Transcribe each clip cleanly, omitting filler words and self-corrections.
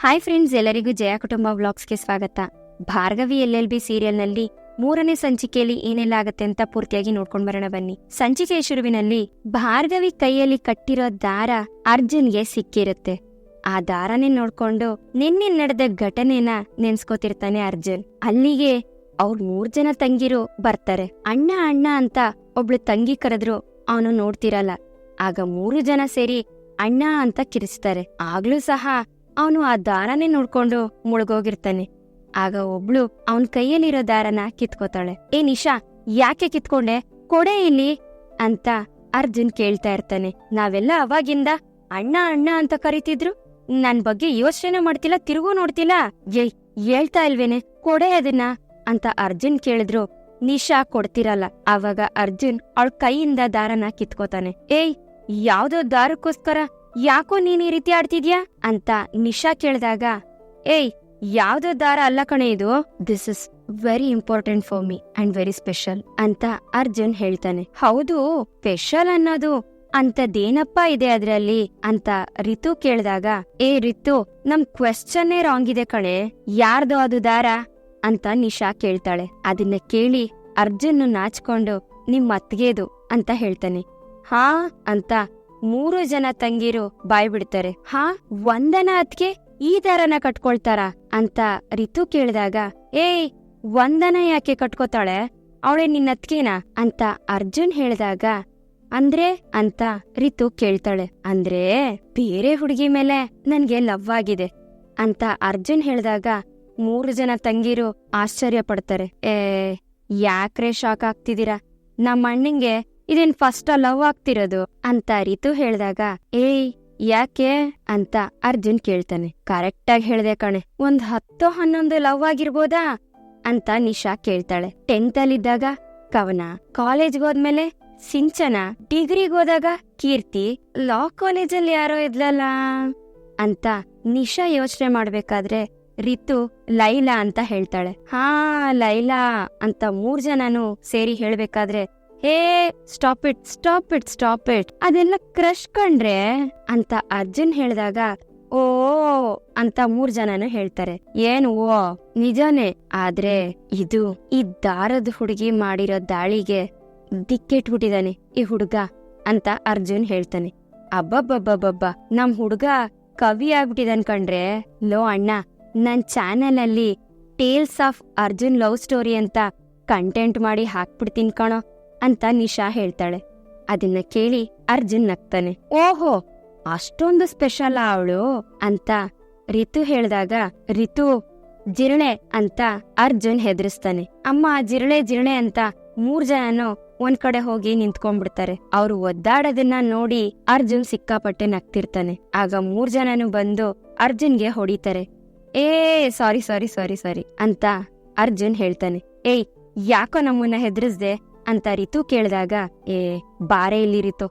Hi friends, ಎಲ್ಲರಿಗೂ ಜಯ ಕುಟುಂಬ ವ್ಲಾಗ್ಸ್ಗೆ ಸ್ವಾಗತ. ಭಾರ್ಗವಿ LLB ಸೀರಿಯಲ್ನಲ್ಲಿ 3ನೇ ಸಂಚಿಕೆಯಲ್ಲಿ ಏನೆಲ್ಲ ಆಗತ್ತೆ ಅಂತ ಪೂರ್ತಿಯಾಗಿ ನೋಡ್ಕೊಂಡ್ ಬರೋಣ ಬನ್ನಿ. ಸಂಚಿಕೆಯ ಶುರುವಿನಲ್ಲಿ ಭಾರ್ಗವಿ ಕೈಯಲ್ಲಿ ಕಟ್ಟಿರೋ ದಾರ ಅರ್ಜುನ್ಗೆ ಸಿಕ್ಕಿರುತ್ತೆ. ಆ ದಾರನೇ ನೋಡ್ಕೊಂಡು ನಿನ್ನೆ ನಡೆದ ಘಟನೆನ ನೆನ್ಸ್ಕೋತಿರ್ತಾನೆ ಅರ್ಜುನ್. ಅಲ್ಲಿಗೆ ಅವ್ರ 3 ಜನ ತಂಗಿರು ಬರ್ತಾರೆ. ಅಣ್ಣ ಅಣ್ಣ ಅಂತ ಒಬ್ಳು ತಂಗಿ ಕರೆದ್ರು ಅವನು ನೋಡ್ತಿರಲ್ಲ. ಆಗ 3 ಜನ ಸೇರಿ ಅಣ್ಣ ಅಂತ ಕಿರಿಸ್ತಾರೆ. ಆಗ್ಲೂ ಸಹ ಅವನು ಆ ದಾರನೇ ನೋಡ್ಕೊಂಡು ಮುಳುಗೋಗಿರ್ತಾನೆ. ಆಗ ಒಬ್ಳು ಅವನ್ ಕೈಯಲ್ಲಿರೋ ದಾರನ ಕಿತ್ಕೋತಾಳೆ. ಏ ನಿಶಾ, ಯಾಕೆ ಕಿತ್ಕೊಂಡೆ? ಕೊಡೆ ಇಲ್ಲಿ ಅಂತ ಅರ್ಜುನ್ ಕೇಳ್ತಾ ಇರ್ತಾನೆ. ನಾವೆಲ್ಲ ಅವಾಗಿಂದ ಅಣ್ಣ ಅಣ್ಣ ಅಂತ ಕರಿತಿದ್ರು, ನನ್ ಬಗ್ಗೆ ಯೋಚನೆ ಮಾಡ್ತಿಲ್ಲ, ತಿರುಗೂ ನೋಡ್ತಿಲ್ಲ. ಹೇಳ್ತಾ ಇಲ್ವೇನೆ, ಕೊಡೆ ಅದನ್ನ ಅಂತ ಅರ್ಜುನ್ ಕೇಳಿದ್ರು ನಿಶಾ ಕೊಡ್ತಿರಲ್ಲ. ಆವಾಗ ಅರ್ಜುನ್ ಅವಳ ಕೈಯಿಂದ ದಾರನ ಕಿತ್ಕೋತಾನೆ. ಏಯ್, ಯಾವ್ದೋ ದಾರಕ್ಕೋಸ್ಕರ ಯಾಕೋ ನೀನ್ ಈ ರೀತಿ ಆಡ್ತಿದ್ಯಾ ಅಂತ ನಿಶಾ ಕೇಳಿದಾಗ, ಏಯ್ ಯಾವ್ದೋ ದಾರ ಅಲ್ಲ ಕಣೆ ಇದು, this is very important for me and very special ಅಂತ ಅರ್ಜುನ್ ಹೇಳ್ತಾನೆ. ಹೌದು, ಸ್ಪೆಷಲ್ ಅನ್ನೋದು ಅಂತದೇನಪ್ಪ ಇದೆ ಅದ್ರಲ್ಲಿ ಅಂತ ರಿತು ಕೇಳಿದಾಗ, ಏ ರಿತು, ನಮ್ ಕ್ವೆಶ್ಚನ್ನೇ ರಾಂಗ್ ಇದೆ ಕಣೆ, ಯಾರ್ದು ಅದು ದಾರ ಅಂತ ನಿಶಾ ಕೇಳ್ತಾಳೆ. ಅದನ್ನ ಕೇಳಿ ಅರ್ಜುನ್ ನಾಚ್ಕೊಂಡು ನಿಮ್ ಅತ್ಗೆದು ಅಂತ ಹೇಳ್ತಾನೆ. ಹಾ ಅಂತ 3 ಜನ ತಂಗಿರು ಬಾಯ್ ಬಿಡ್ತಾರೆ. ಹಾ, ವಂದನ ಅತ್ಗೆ ಈ ದಾರನ ಕಟ್ಕೊಳ್ತಾರ ಅಂತ ರಿತು ಕೇಳಿದಾಗ, ಏಯ್ ವಂದನ ಯಾಕೆ ಕಟ್ಕೋತಾಳೆ, ಅವಳೆ ನಿನ್ನ ಅತ್ಗೆನಾ ಅಂತ ಅರ್ಜುನ್ ಹೇಳಿದಾಗ, ಅಂದ್ರೆ ಅಂತ ರಿತು ಕೇಳ್ತಾಳೆ. ಅಂದ್ರೆ ಬೇರೆ ಹುಡುಗಿ ಮೇಲೆ ನನ್ಗೆ ಲವ್ ಆಗಿದೆ ಅಂತ ಅರ್ಜುನ್ ಹೇಳಿದಾಗ 3 ಜನ ತಂಗಿರು ಆಶ್ಚರ್ಯ ಪಡ್ತಾರೆ. ಯಾಕ್ರೆ ಶಾಕ್ ಆಗ್ತಿದ್ದೀರಾ, ನಮ್ಮ ಅಣ್ಣಂಗೆ ಇದೇನ್ ಫಸ್ಟ್ ಲವ್ ಆಗ್ತಿರೋದು ಅಂತ ರಿತು ಹೇಳಿದಾಗ, ಏಯ್ ಯಾಕೆ ಅಂತ ಅರ್ಜುನ್ ಕೇಳ್ತಾನೆ. ಕರೆಕ್ಟ್ ಆಗಿ ಹೇಳ್ದೆ ಕಣೆ, 10-11 ಲವ್ ಆಗಿರ್ಬೋದಾ ಅಂತ ನಿಶಾ ಕೇಳ್ತಾಳೆ. 10th ಅಲ್ಲಿದ್ದಾಗ ಕವನ, ಕಾಲೇಜ್ಗೆ ಹೋದ್ಮೇಲೆ ಸಿಂಚನ, ಡಿಗ್ರಿಗೋದಾಗ ಕೀರ್ತಿ, ಲಾ ಕಾಲೇಜಲ್ಲಿ ಯಾರೋ ಇದ್ಲಲ್ಲ ಅಂತ ನಿಶಾ ಯೋಚನೆ ಮಾಡ್ಬೇಕಾದ್ರೆ ರಿತು ಲೈಲಾ ಅಂತ ಹೇಳ್ತಾಳೆ. ಹಾ, ಲೈಲಾ ಅಂತ 3 ಜನನು ಸೇರಿ ಹೇಳ್ಬೇಕಾದ್ರೆ, hey stop it stop it stop it, ಅದೆಲ್ಲ ಕ್ರಶ್ ಕಂಡ್ರೆ ಅಂತ ಅರ್ಜುನ್ ಹೇಳಿದಾಗ, ಓ ಅಂತ 3 ಜನನು ಹೇಳ್ತಾರೆ. ಏನು ಓ ನಿಜಾನೇ, ಆದ್ರೆ ಇದು ಈ ದಾರದ ಹುಡುಗಿ ಮಾಡಿರೋ ದಾಳಿಗೆ ದಿಕ್ಕೆಟ್ಬಿಟ್ಟಿದಾನೆ ಈ ಹುಡುಗ ಅಂತ ಅರ್ಜುನ್ ಹೇಳ್ತಾನೆ. ಅಬ್ಬಬ್ಬಬ್ಬಬ್ಬ, ನಮ್ ಹುಡುಗ ಕವಿ ಆಗ್ಬಿಟ್ಟಿದನ್ ಕಣ್ರೆ. ಲೋ ಅಣ್ಣ, ನನ್ ಚಾನೆಲ್ ಅಲ್ಲಿ tales of Arjun love story ಅಂತ ಕಂಟೆಂಟ್ ಮಾಡಿ ಹಾಕ್ಬಿಡ್ತೀನಿ ಕಣೋ ಅಂತ ನಿಶಾ ಹೇಳ್ತಾಳೆ. ಅದನ್ನ ಕೇಳಿ ಅರ್ಜುನ್ ನಗ್ತಾನೆ. ಓಹೋ, ಅಷ್ಟೊಂದು ಸ್ಪೆಷಲ್ ಅವಳು ಅಂತ ರಿತು ಹೇಳಿದಾಗ, ರಿತು ಜಿರಳೆ ಅಂತ ಅರ್ಜುನ್ ಹೆದರಿಸ್ತಾನೆ. ಅಮ್ಮ ಜಿರಳೆ ಜಿರಳೆ ಅಂತ 3 ಜನನು ಒಂದ್ ಕಡೆ ಹೋಗಿ ನಿಂತ್ಕೊಂಡ್ಬಿಡ್ತಾರೆ. ಅವ್ರು ಒದ್ದಾಡೋದನ್ನ ನೋಡಿ ಅರ್ಜುನ್ ಸಿಕ್ಕಾಪಟ್ಟೆ ನಗ್ತಿರ್ತಾನೆ. ಆಗ 3 ಜನನು ಬಂದು ಅರ್ಜುನ್ಗೆ ಹೊಡಿತಾರೆ. ಏ ಸಾರಿ ಸಾರಿ ಸಾರಿ ಸಾರಿ ಅಂತ ಅರ್ಜುನ್ ಹೇಳ್ತಾನೆ. ಏಯ್ ಯಾಕೋ ನಮ್ಮನ್ನ ಹೆದರಿಸ್ದೆ ಅಂತ ರಿತು ಕೇಳಿದಾಗ, ಬಾರೆ ಇಲ್ಲಿ ರಿತು,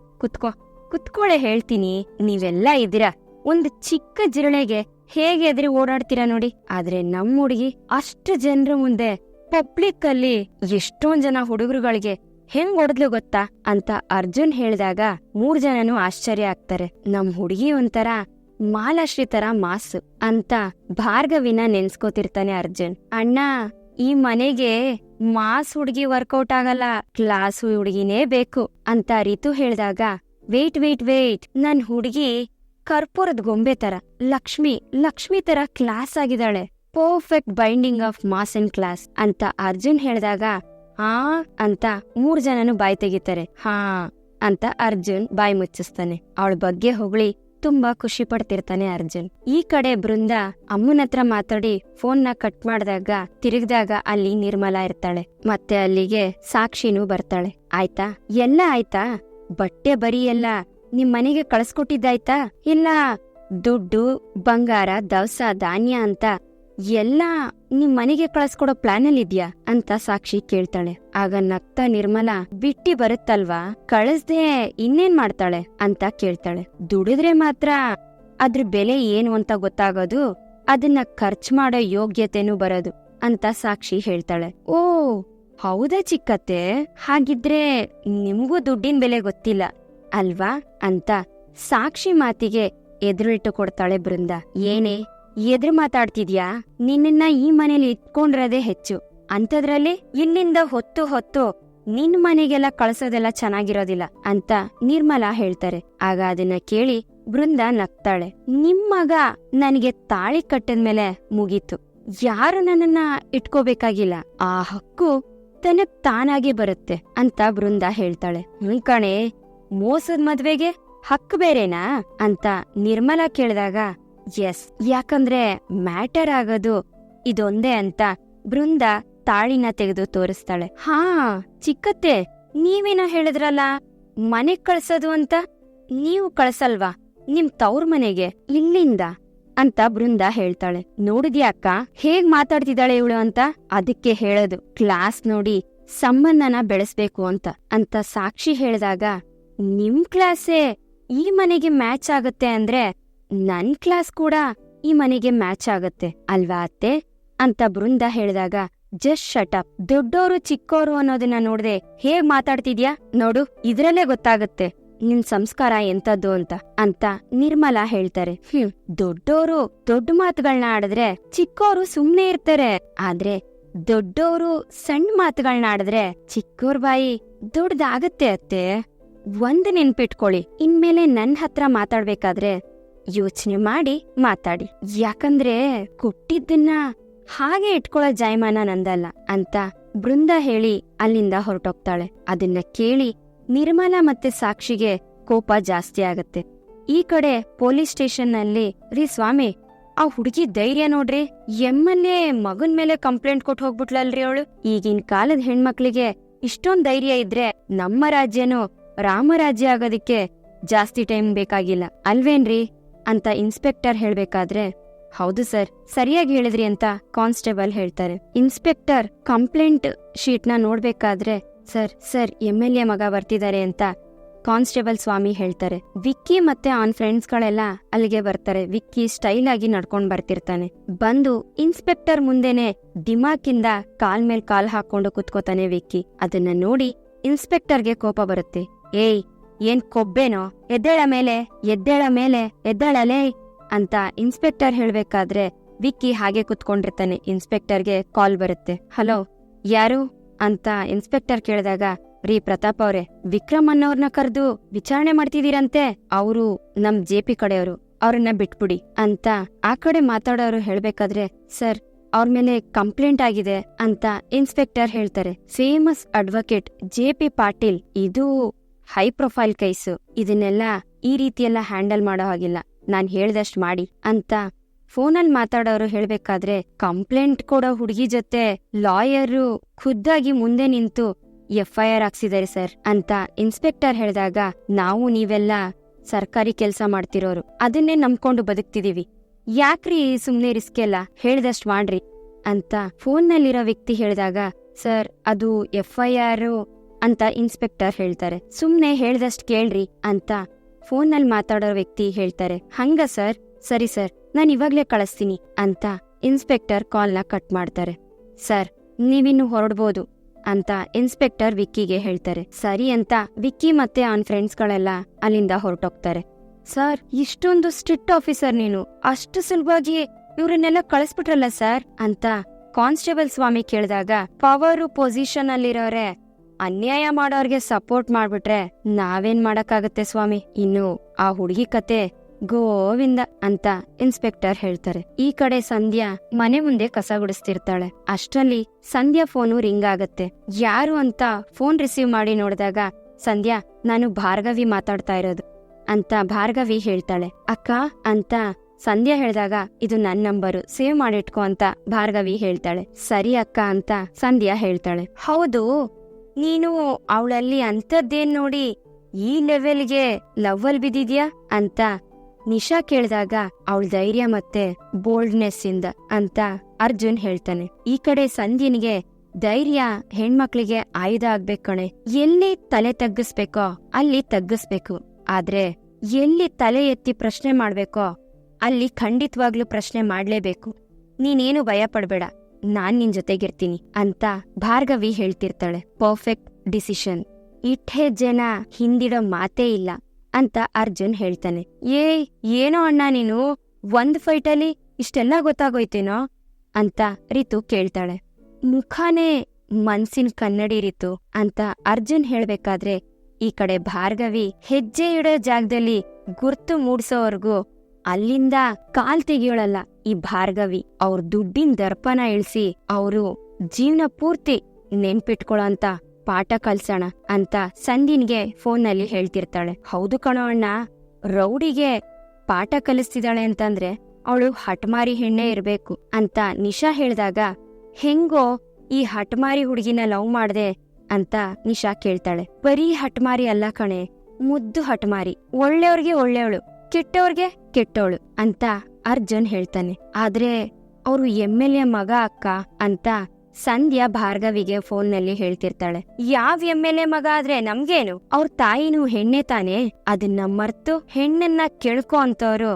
ಕುತ್ಕೊಳೆ ಹೇಳ್ತೀನಿ. ನೀವೆಲ್ಲ ಇದ್ದೀರಾ, ಒಂದು ಚಿಕ್ಕ ಜಿರಳೆಗೆ ಹೇಗೆ ಎದುರಿ ಓಡಾಡ್ತೀರಾ ನೋಡಿ. ಆದ್ರೆ ನಮ್ ಹುಡುಗಿ ಅಷ್ಟು ಜನರ ಮುಂದೆ ಪಬ್ಲಿಕ್ ಅಲ್ಲಿ ಎಷ್ಟೊಂದ್ ಜನ ಹುಡುಗರುಗಳಿಗೆ ಹೆಂಗ್ ಹೊಡೆದ್ಲು ಗೊತ್ತಾ ಅಂತ ಅರ್ಜುನ್ ಹೇಳಿದಾಗ 3 ಜನನು ಆಶ್ಚರ್ಯ ಆಗ್ತಾರೆ. ನಮ್ ಹುಡುಗಿ ಒಂಥರ ಮಾಲಾಶ್ರೀ ತರ ಮಾಸು ಅಂತ ಭಾರ್ಗವಿನ ನೆನ್ಸ್ಕೋತಿರ್ತಾನೆ ಅರ್ಜುನ್. ಅಣ್ಣ, ಈ ಮನೆಗೆ ಮಾಸ್ ಹುಡುಗಿ ವರ್ಕೌಟ್ ಆಗಲ್ಲ, ಕ್ಲಾಸ್ ಹುಡುಗಿನೇ ಬೇಕು ಅಂತ ರಿತು ಹೇಳಿದಾಗ, ವೇಟ್ ವೇಟ್ ವೇಟ್, ನನ್ ಹುಡುಗಿ ಕರ್ಪೂರದ ಗೊಂಬೆ ತರ, ಲಕ್ಷ್ಮಿ ತರ ಕ್ಲಾಸ್ ಆಗಿದ್ದಾಳೆ, perfect binding of mass and class ಅಂತ ಅರ್ಜುನ್ ಹೇಳಿದಾಗ, ಹಾ ಅಂತ 3 ಜನನು ಬಾಯ್ ತೆಗಿತಾರೆ. ಹಾ ಅಂತ ಅರ್ಜುನ್ ಬಾಯ್ ಮುಚ್ಚಿಸ್ತಾನೆ. ಅವಳ ಬಗ್ಗೆ ಹೊಗಳಿ ತುಂಬಾ ಖುಷಿ ಪಡ್ತಿರ್ತಾನೆ ಅರ್ಜುನ್. ಈ ಕಡೆ ಬೃಂದ ಅಮ್ಮನತ್ರ ಮಾತಾಡಿ ಫೋನ್ನ ಕಟ್ ಮಾಡಿದಾಗ ತಿರುಗಿದಾಗ ಅಲ್ಲಿ ನಿರ್ಮಲಾ ಇರ್ತಾಳೆ. ಮತ್ತೆ ಅಲ್ಲಿಗೆ ಸಾಕ್ಷಿನೂ ಬರ್ತಾಳೆ. ಆಯ್ತಾ, ಎಲ್ಲ ಆಯ್ತಾ, ಬಟ್ಟೆ ಬರಿ ಎಲ್ಲ ನಿಮ್ ಮನೆಗೆ ಕಳ್ಸ್ಕೊಟ್ಟಿದ್ದಾಯ್ತಾ, ಇಲ್ಲ ದುಡ್ಡು ಬಂಗಾರ ದವಸ ಧಾನ್ಯ ಅಂತ ಎಲ್ಲ ನಿಮ್ ಮನೆಗೆ ಕಳ್ಸ್ಕೊಡೋ ಪ್ಲಾನ್ ಅಲ್ಲಿ ಇದ್ಯಾ ಅಂತ ಸಾಕ್ಷಿ ಕೇಳ್ತಾಳೆ. ಆಗ ನಗ್ತಾ ನಿರ್ಮಲಾ, ಬಿಟ್ಟಿ ಬರುತ್ತಲ್ವಾ, ಕಳಿಸ್ದೆ ಇನ್ನೇನ್ ಮಾಡ್ತಾಳೆ ಅಂತ ಕೇಳ್ತಾಳೆ. ದುಡಿದ್ರೆ ಮಾತ್ರ ಅದ್ರ ಬೆಲೆ ಏನು ಅಂತ ಗೊತ್ತಾಗೋದು, ಅದನ್ನ ಖರ್ಚು ಮಾಡೋ ಯೋಗ್ಯತೆನೂ ಬರೋದು ಅಂತ ಸಾಕ್ಷಿ ಹೇಳ್ತಾಳೆ. ಓ ಹೌದಾ ಚಿಕ್ಕತ್ತೆ, ಹಾಗಿದ್ರೆ ನಿಮ್ಗೂ ದುಡ್ಡಿನ ಬೆಲೆ ಗೊತ್ತಿಲ್ಲ ಅಲ್ವಾ ಅಂತ ಸಾಕ್ಷಿ ಮಾತಿಗೆ ಎದುರಿಟ್ಟು ಕೊಡ್ತಾಳೆ ಬೃಂದ. ಏನೇ ಎದುರು ಮಾತಾಡ್ತಿದ್ಯಾ? ನಿನ್ನ ಈ ಮನೇಲಿ ಇಟ್ಕೊಂಡಿರೋದೇ ಹೆಚ್ಚು, ಅಂಥದ್ರಲ್ಲಿ ಇಲ್ಲಿಂದ ಹೊತ್ತು ನಿನ್ ಮನೆಗೆಲ್ಲ ಕಳ್ಸೋದೆಲ್ಲ ಚೆನ್ನಾಗಿರೋದಿಲ್ಲ ಅಂತ ನಿರ್ಮಲಾ ಹೇಳ್ತಾರೆ. ಆಗ ಅದನ್ನ ಕೇಳಿ ಬೃಂದ ನಗ್ತಾಳೆ. ನಿಮ್ ಮಗ ನನಗೆ ತಾಳಿ ಕಟ್ಟದ್ಮೇಲೆ ಮುಗೀತು, ಯಾರು ನನ್ನನ್ನ ಇಟ್ಕೋಬೇಕಾಗಿಲ್ಲ, ಆ ಹಕ್ಕು ತನಗ್ ತಾನಾಗೆ ಬರುತ್ತೆ ಅಂತ ಬೃಂದ ಹೇಳ್ತಾಳೆ. ಕಣೆ, ಮೋಸದ್ ಮದ್ವೆಗೆ ಹಕ್ಕು ಬೇರೆನಾ ಅಂತ ನಿರ್ಮಲಾ ಕೇಳಿದಾಗ ಎಸ್, ಯಾಕಂದ್ರೆ ಮ್ಯಾಟರ್ ಆಗೋದು ಇದೊಂದೇ ಅಂತ ಬೃಂದ ತಾಳಿನ ತೆಗೆದು ತೋರಿಸ್ತಾಳೆ. ಹಾ ಚಿಕ್ಕತ್ತೆ, ನೀವೇನೋ ಹೇಳಿದ್ರಲ್ಲ ಮನೆಗ್ ಕಳ್ಸೋದು ಅಂತ, ನೀವು ಕಳ್ಸಲ್ವಾ ನಿಮ್ ತವ್ರ ಮನೆಗೆ ಇಲ್ಲಿಂದ ಅಂತ ಬೃಂದ ಹೇಳ್ತಾಳೆ. ನೋಡಿದ್ಯಾ ಅಕ್ಕ ಹೇಗ್ ಮಾತಾಡ್ತಿದ್ದಾಳೆ ಇವಳು ಅಂತ? ಅದಕ್ಕೆ ಹೇಳೋದು ಕ್ಲಾಸ್ ನೋಡಿ ಸಂಬಂಧನ ಬೆಳೆಸ್ಬೇಕು ಅಂತ ಸಾಕ್ಷಿ ಹೇಳಿದಾಗ, ನಿಮ್ ಕ್ಲಾಸೇ ಈ ಮನೆಗೆ ಮ್ಯಾಚ್ ಆಗತ್ತೆ ಅಂದ್ರೆ ನನ್ ಕ್ಲಾಸ್ ಕೂಡ ಈ ಮನೆಗೆ ಮ್ಯಾಚ್ ಆಗತ್ತೆ ಅಲ್ವಾ ಅತ್ತೆ ಅಂತ ಬೃಂದ ಹೇಳಿದಾಗ, ಜಸ್ಟ್ ಶಟ್ ಅಪ್, ದೊಡ್ಡೋರು ಚಿಕ್ಕೋರು ಅನ್ನೋದನ್ನ ನೋಡ್ದೆ ಹೇಗ್ ಮಾತಾಡ್ತಿದ್ಯಾ ನೋಡು, ಇದ್ರಲ್ಲೇ ಗೊತ್ತಾಗತ್ತೆ ನಿನ್ ಸಂಸ್ಕಾರ ಎಂತದ್ದು ಅಂತ ನಿರ್ಮಲಾ ಹೇಳ್ತಾರೆ. ದೊಡ್ಡೋರು ದೊಡ್ಡ ಮಾತುಗಳನ್ನ ಆಡಿದ್ರೆ ಚಿಕ್ಕೋರು ಸುಮ್ನೆ ಇರ್ತಾರೆ, ಆದ್ರೆ ದೊಡ್ಡೋರು ಸಣ್ಣ ಮಾತುಗಳನ್ನ ಆಡಿದ್ರೆ ಚಿಕ್ಕೋರ್ ಬಾಯಿ ದೊಡ್ಡದಾಗತ್ತೆ ಅತ್ತೆ. ಒಂದ್ ನೆನ್ಪಿಟ್ಕೊಳ್ಳಿ, ಇನ್ಮೇಲೆ ನನ್ ಹತ್ರ ಮಾತಾಡ್ಬೇಕಾದ್ರೆ ಯೋಚನೆ ಮಾಡಿ ಮಾತಾಡಿ, ಯಾಕಂದ್ರೆ ಕೊಟ್ಟಿದ್ದನ್ನ ಹಾಗೆ ಇಟ್ಕೊಳ್ಳೋ ಜಾಯಮಾನ ನಂದಲ್ಲ ಅಂತ ಬೃಂದ ಹೇಳಿ ಅಲ್ಲಿಂದ ಹೊರಟೋಗ್ತಾಳೆ. ಅದನ್ನ ಕೇಳಿ ನಿರ್ಮಲಾ ಮತ್ತೆ ಸಾಕ್ಷಿಗೆ ಕೋಪ ಜಾಸ್ತಿ ಆಗತ್ತೆ. ಈ ಕಡೆ ಪೊಲೀಸ್ ಸ್ಟೇಷನ್ನಲ್ಲಿ, ರೀ ಸ್ವಾಮಿ, ಆ ಹುಡುಗಿ ಧೈರ್ಯ ನೋಡ್ರಿ, ಎಮ್ಮಲ್ಲೇ ಮಗನ್ ಮೇಲೆ ಕಂಪ್ಲೇಂಟ್ ಕೊಟ್ಟು ಹೋಗ್ಬಿಟ್ಲಲ್ರಿ ಅವಳು. ಈಗಿನ ಕಾಲದ ಹೆಣ್ಮಕ್ಳಿಗೆ ಇಷ್ಟೊಂದ್ ಧೈರ್ಯ ಇದ್ರೆ ನಮ್ಮ ರಾಜ್ಯನೂ ರಾಮರಾಜ್ಯ ಆಗೋದಿಕ್ಕೆ ಜಾಸ್ತಿ ಟೈಮ್ ಬೇಕಾಗಿಲ್ಲ ಅಲ್ವೇನ್ರಿ ಅಂತ ಇನ್ಸ್ಪೆಕ್ಟರ್ ಹೇಳ್ಬೇಕಾದ್ರೆ, ಹೌದು ಸರ್, ಸರಿಯಾಗಿ ಹೇಳಿದ್ರಿ ಅಂತ ಕಾನ್ಸ್ಟೇಬಲ್ ಹೇಳ್ತಾರೆ. ಇನ್ಸ್ಪೆಕ್ಟರ್ ಕಂಪ್ಲೇಂಟ್ ಶೀಟ್ನ ನೋಡ್ಬೇಕಾದ್ರೆ, ಸರ್ MLA ಮಗ ಬರ್ತಿದ್ದಾರೆ ಅಂತ ಕಾನ್ಸ್ಟೇಬಲ್ ಸ್ವಾಮಿ ಹೇಳ್ತಾರೆ. ವಿಕ್ಕಿ ಮತ್ತೆ ಅವನ್ ಫ್ರೆಂಡ್ಸ್ಗಳೆಲ್ಲ ಅಲ್ಲಿಗೆ ಬರ್ತಾರೆ. ವಿಕ್ಕಿ ಸ್ಟೈಲ್ ಆಗಿ ನಡ್ಕೊಂಡ್ ಬರ್ತಿರ್ತಾನೆ. ಬಂದು ಇನ್ಸ್ಪೆಕ್ಟರ್ ಮುಂದೆನೆ ದಿಮಾಕಿಂದ ಕಾಲ್ ಮೇಲ್ ಕಾಲ್ ಹಾಕೊಂಡು ಕುತ್ಕೋತಾನೆ ವಿಕ್ಕಿ. ಅದನ್ನ ನೋಡಿ ಇನ್ಸ್ಪೆಕ್ಟರ್ಗೆ ಕೋಪ ಬರುತ್ತೆ. ಏಯ್, ಏನ್ ಕೊಬ್ಬೇನೋ, ಎದ್ದೇಳ ಮೇಲೆ ಎದ್ದೇಳಲೇ ಅಂತ ಇನ್ಸ್ಪೆಕ್ಟರ್ ಹೇಳ್ಬೇಕಾದ್ರೆ ವಿಕ್ಕಿ ಹಾಗೆ ಕುತ್ಕೊಂಡಿರ್ತಾನೆ. ಇನ್ಸ್ಪೆಕ್ಟರ್ಗೆ ಕಾಲ್ ಬರುತ್ತೆ. ಹಲೋ, ಯಾರು ಅಂತ ಇನ್ಸ್ಪೆಕ್ಟರ್ ಕೇಳಿದಾಗ, ರೀ ಪ್ರತಾಪ್ ಅವ್ರೆ, ವಿಕ್ರಮ್ ಅನ್ನೋರ್ನ ಕರೆದು ವಿಚಾರಣೆ ಮಾಡ್ತಿದೀರಂತೆ, ಅವರು ನಮ್ JP ಕಡೆಯವರು, ಅವ್ರನ್ನ ಬಿಟ್ಬಿಡಿ ಅಂತ ಆ ಕಡೆ ಮಾತಾಡೋರು ಹೇಳ್ಬೇಕಾದ್ರೆ, ಸರ್ ಅವ್ರ ಮೇಲೆ ಕಂಪ್ಲೇಂಟ್ ಆಗಿದೆ ಅಂತ ಇನ್ಸ್ಪೆಕ್ಟರ್ ಹೇಳ್ತಾರೆ. ಫೇಮಸ್ ಅಡ್ವೊಕೇಟ್ JP ಪಾಟೀಲ್, ಇದು ಹೈ ಪ್ರೊಫೈಲ್ ಕೇಸು, ಇದನ್ನೆಲ್ಲ ಈ ರೀತಿಯೆಲ್ಲ ಹ್ಯಾಂಡಲ್ ಮಾಡೋ ಹಾಗಿಲ್ಲ, ನಾನ್ ಹೇಳ್ದಷ್ಟ್ ಮಾಡಿ ಅಂತ ಫೋನಲ್ಲಿ ಮಾತಾಡೋರು ಹೇಳ್ಬೇಕಾದ್ರೆ, ಕಂಪ್ಲೇಂಟ್ ಕೊಡೋ ಹುಡುಗಿ ಜೊತೆ ಲಾಯರು ಖುದ್ದಾಗಿ ಮುಂದೆ ನಿಂತು FIR ಹಾಕ್ಸಿದಾರೆ ಸರ್ ಅಂತ ಇನ್ಸ್ಪೆಕ್ಟರ್ ಹೇಳಿದಾಗ, ನಾವು ನೀವೆಲ್ಲ ಸರ್ಕಾರಿ ಕೆಲ್ಸ ಮಾಡ್ತಿರೋರು, ಅದನ್ನೇ ನಂಬ್ಕೊಂಡು ಬದುಕ್ತಿದೀವಿ, ಯಾಕ್ರಿ ಸುಮ್ನೆ ರಿಸ್ಕ್ ಎಲ್ಲ, ಹೇಳ್ದಷ್ಟ್ ಮಾಡ್ರಿ ಅಂತ ಫೋನ್ನಲ್ಲಿರೋ ವ್ಯಕ್ತಿ ಹೇಳಿದಾಗ, ಸರ್ ಅದು FIR ಅಂತ ಇನ್ಸ್ಪೆಕ್ಟರ್ ಹೇಳ್ತಾರೆ. ಸುಮ್ನೆ ಹೇಳ್ದಷ್ಟ್ ಕೇಳ್ರಿ ಅಂತ ಫೋನ್ನಲ್ಲಿ ಮಾತಾಡೋ ವ್ಯಕ್ತಿ ಹೇಳ್ತಾರೆ. ಹಂಗ ಸರ್, ಸರಿ ಸರ್, ನಾನ್ ಇವಾಗ್ಲೇ ಕಳಿಸ್ತೀನಿ ಅಂತ ಇನ್ಸ್ಪೆಕ್ಟರ್ ಕಾಲ್ನ ಕಟ್ ಮಾಡ್ತಾರೆ. ಸರ್ ನೀವಿನ್ನು ಹೊರಡ್ಬೋದು ಅಂತ ಇನ್ಸ್ಪೆಕ್ಟರ್ ವಿಕ್ಕಿಗೆ ಹೇಳ್ತಾರೆ. ಸರಿ ಅಂತ ವಿಕ್ಕಿ ಮತ್ತೆ ಅವನ್ ಫ್ರೆಂಡ್ಸ್ಗಳೆಲ್ಲ ಅಲ್ಲಿಂದ ಹೊರಟೋಗ್ತಾರೆ. ಸರ್, ಇಷ್ಟೊಂದು ಸ್ಟ್ರಿಕ್ಟ್ ಆಫೀಸರ್ ನೀನು, ಅಷ್ಟು ಸುಲಭವಾಗಿ ಇವ್ರನ್ನೆಲ್ಲ ಕಳಿಸ್ಬಿಟ್ರಲ್ಲ ಸರ್ ಅಂತ ಕಾನ್ಸ್ಟೇಬಲ್ ಸ್ವಾಮಿ ಕೇಳಿದಾಗ, ಪವರು ಪೊಸಿಷನ್ ಅಲ್ಲಿರೋರೆ ಅನ್ಯಾಯ ಮಾಡೋರ್ಗೆ ಸಪೋರ್ಟ್ ಮಾಡ್ಬಿಟ್ರೆ ನಾವೇನ್ ಮಾಡಕ್ಕಾಗತ್ತೆ ಸ್ವಾಮಿ, ಇನ್ನು ಆ ಹುಡುಗಿ ಕತೆ ಗೋವಿಂದ ಅಂತ ಇನ್ಸ್ಪೆಕ್ಟರ್ ಹೇಳ್ತಾರೆ. ಈ ಕಡೆ ಸಂಧ್ಯಾ ಮನೆ ಮುಂದೆ ಕಸ ಗುಡಿಸ್ತಿರ್ತಾಳೆ. ಅಷ್ಟರಲ್ಲಿ ಸಂಧ್ಯಾ ಫೋನು ರಿಂಗ್ ಆಗತ್ತೆ. ಯಾರು ಅಂತ ಫೋನ್ ರಿಸೀವ್ ಮಾಡಿ ನೋಡಿದಾಗ, ಸಂಧ್ಯಾ, ನಾನು ಭಾರ್ಗವಿ ಮಾತಾಡ್ತಾ ಇರೋದು ಅಂತ ಭಾರ್ಗವಿ ಹೇಳ್ತಾಳೆ. ಅಕ್ಕ ಅಂತ ಸಂಧ್ಯಾ ಹೇಳಿದಾಗ, ಇದು ನನ್ ನಂಬರು, ಸೇವ್ ಮಾಡಿಟ್ಕೋ ಅಂತ ಭಾರ್ಗವಿ ಹೇಳ್ತಾಳೆ. ಸರಿ ಅಕ್ಕ ಅಂತ ಸಂಧ್ಯಾ ಹೇಳ್ತಾಳೆ. ಹೌದು, ನೀನು ಅವಳಲ್ಲಿ ಅಂತದ್ದೇನ್ ನೋಡಿ ಈ ಲೆವೆಲ್ಗೆ ಲವ್ವಲ್ ಬಿದ್ದಿದ್ಯಾ ಅಂತ ನಿಶಾ ಕೇಳಿದಾಗ, ಅವಳ ಧೈರ್ಯ ಮತ್ತೆ ಬೋಲ್ಡ್ನೆಸ್ ಇಂದ ಅಂತ ಅರ್ಜುನ್ ಹೇಳ್ತಾನೆ. ಈ ಕಡೆ ಸಂಧ್ಯನಿಗೆ ಧೈರ್ಯ ಹೆಣ್ಮಕ್ಳಿಗೆ ಆಯುಧ ಆಗ್ಬೇಕು ಕಣೆ, ಎಲ್ಲಿ ತಲೆ ತಗ್ಗಿಸ್ಬೇಕೋ ಅಲ್ಲಿ ತಗ್ಗಿಸ್ಬೇಕು, ಆದ್ರೆ ಎಲ್ಲಿ ತಲೆ ಎತ್ತಿ ಪ್ರಶ್ನೆ ಮಾಡ್ಬೇಕೋ ಅಲ್ಲಿ ಖಂಡಿತವಾಗ್ಲೂ ಪ್ರಶ್ನೆ ಮಾಡ್ಲೇಬೇಕು. ನೀನೇನು ಭಯ ಪಡ್ಬೇಡ, ನಾನ್ ನಿನ್ ಜೊತೆಗಿರ್ತೀನಿ ಅಂತ ಭಾರ್ಗವಿ ಹೇಳ್ತಿರ್ತಾಳೆ. ಪರ್ಫೆಕ್ಟ್ ಡಿಸಿಷನ್, ಇಟ್ಟೆ ಜನ ಹಿಂದಿಡೋ ಮಾತೇ ಇಲ್ಲ ಅಂತ ಅರ್ಜುನ್ ಹೇಳ್ತಾನೆ. ಏನೋ ಅಣ್ಣ, ನೀನು ಒಂದ್ ಫೈಟಲ್ಲಿ ಇಷ್ಟೆಲ್ಲ ಗೊತ್ತಾಗೋಯ್ತೇನೋ ಅಂತ ರಿತು ಕೇಳ್ತಾಳೆ. ಮುಖಾನೇ ಮನ್ಸಿನ ಕನ್ನಡಿ ರಿತು ಅಂತ ಅರ್ಜುನ್ ಹೇಳ್ಬೇಕಾದ್ರೆ ಈ ಕಡೆ ಭಾರ್ಗವಿ ಹೆಜ್ಜೆ ಇಡೋ ಜಾಗದಲ್ಲಿ ಗುರ್ತು ಮೂಡ್ಸೋವರ್ಗೂ ಅಲ್ಲಿಂದ ಕಾಲ್ ತೆಗಿಯೋಳಲ್ಲ ಈ ಭಾರ್ಗವಿ. ಅವ್ರ ದುಡ್ಡಿನ ದರ್ಪನ ಇಳಿಸಿ ಅವರು ಜೀವನ ಪೂರ್ತಿ ನೆನ್ಪಿಟ್ಕೊಳ್ಳೋ ಅಂತ ಪಾಠ ಕಲ್ಸೋಣ ಅಂತ ಸಂಧ್ಯನ್ಗೆ ಫೋನ್ನಲ್ಲಿ ಹೇಳ್ತಿರ್ತಾಳೆ. ಹೌದು ಕಣೋ ಅಣ್ಣ, ರೌಡಿಗೆ ಪಾಠ ಕಲಿಸ್ತಿದ್ದಾಳೆ ಅಂತಂದ್ರೆ ಅವಳು ಹಠಮಾರಿ ಹೆಣ್ಣೆ ಇರ್ಬೇಕು ಅಂತ ನಿಶಾ ಹೇಳ್ದಾಗ, ಹೆಂಗೋ ಈ ಹಠಮಾರಿ ಹುಡುಗಿನ ಲವ್ ಮಾಡ್ದೆ ಅಂತ ನಿಶಾ ಕೇಳ್ತಾಳೆ. ಬರೀ ಹಠಮಾರಿ ಅಲ್ಲ ಕಣೆ, ಮುದ್ದು ಹಠಮಾರಿ, ಒಳ್ಳೆಯವ್ರಿಗೆ ಒಳ್ಳೆಯವಳು, ಕೆಟ್ಟವ್ರಿಗೆ ಕೆಟ್ಟವಳು ಅಂತ ಅರ್ಜುನ್ ಹೇಳ್ತಾನೆ. ಆದ್ರೆ ಅವರು MLA ಮಗ ಅಕ್ಕ ಅಂತ ಸಂಧ್ಯಾ ಭಾರ್ಗವಿಗೆ ಫೋನ್ನಲ್ಲಿ ಹೇಳ್ತಿರ್ತಾಳೆ. ಯಾವ್ MLA ಮಗ ಆದ್ರೆ ನಮ್ಗೇನು, ಅವ್ರ ತಾಯಿನೂ ಹೆಣ್ಣೆ ತಾನೆ, ಅದನ್ನ ಮರ್ತು ಹೆಣ್ಣನ್ನ ಕೆಳ್ಕೊ ಅಂತವ್ರು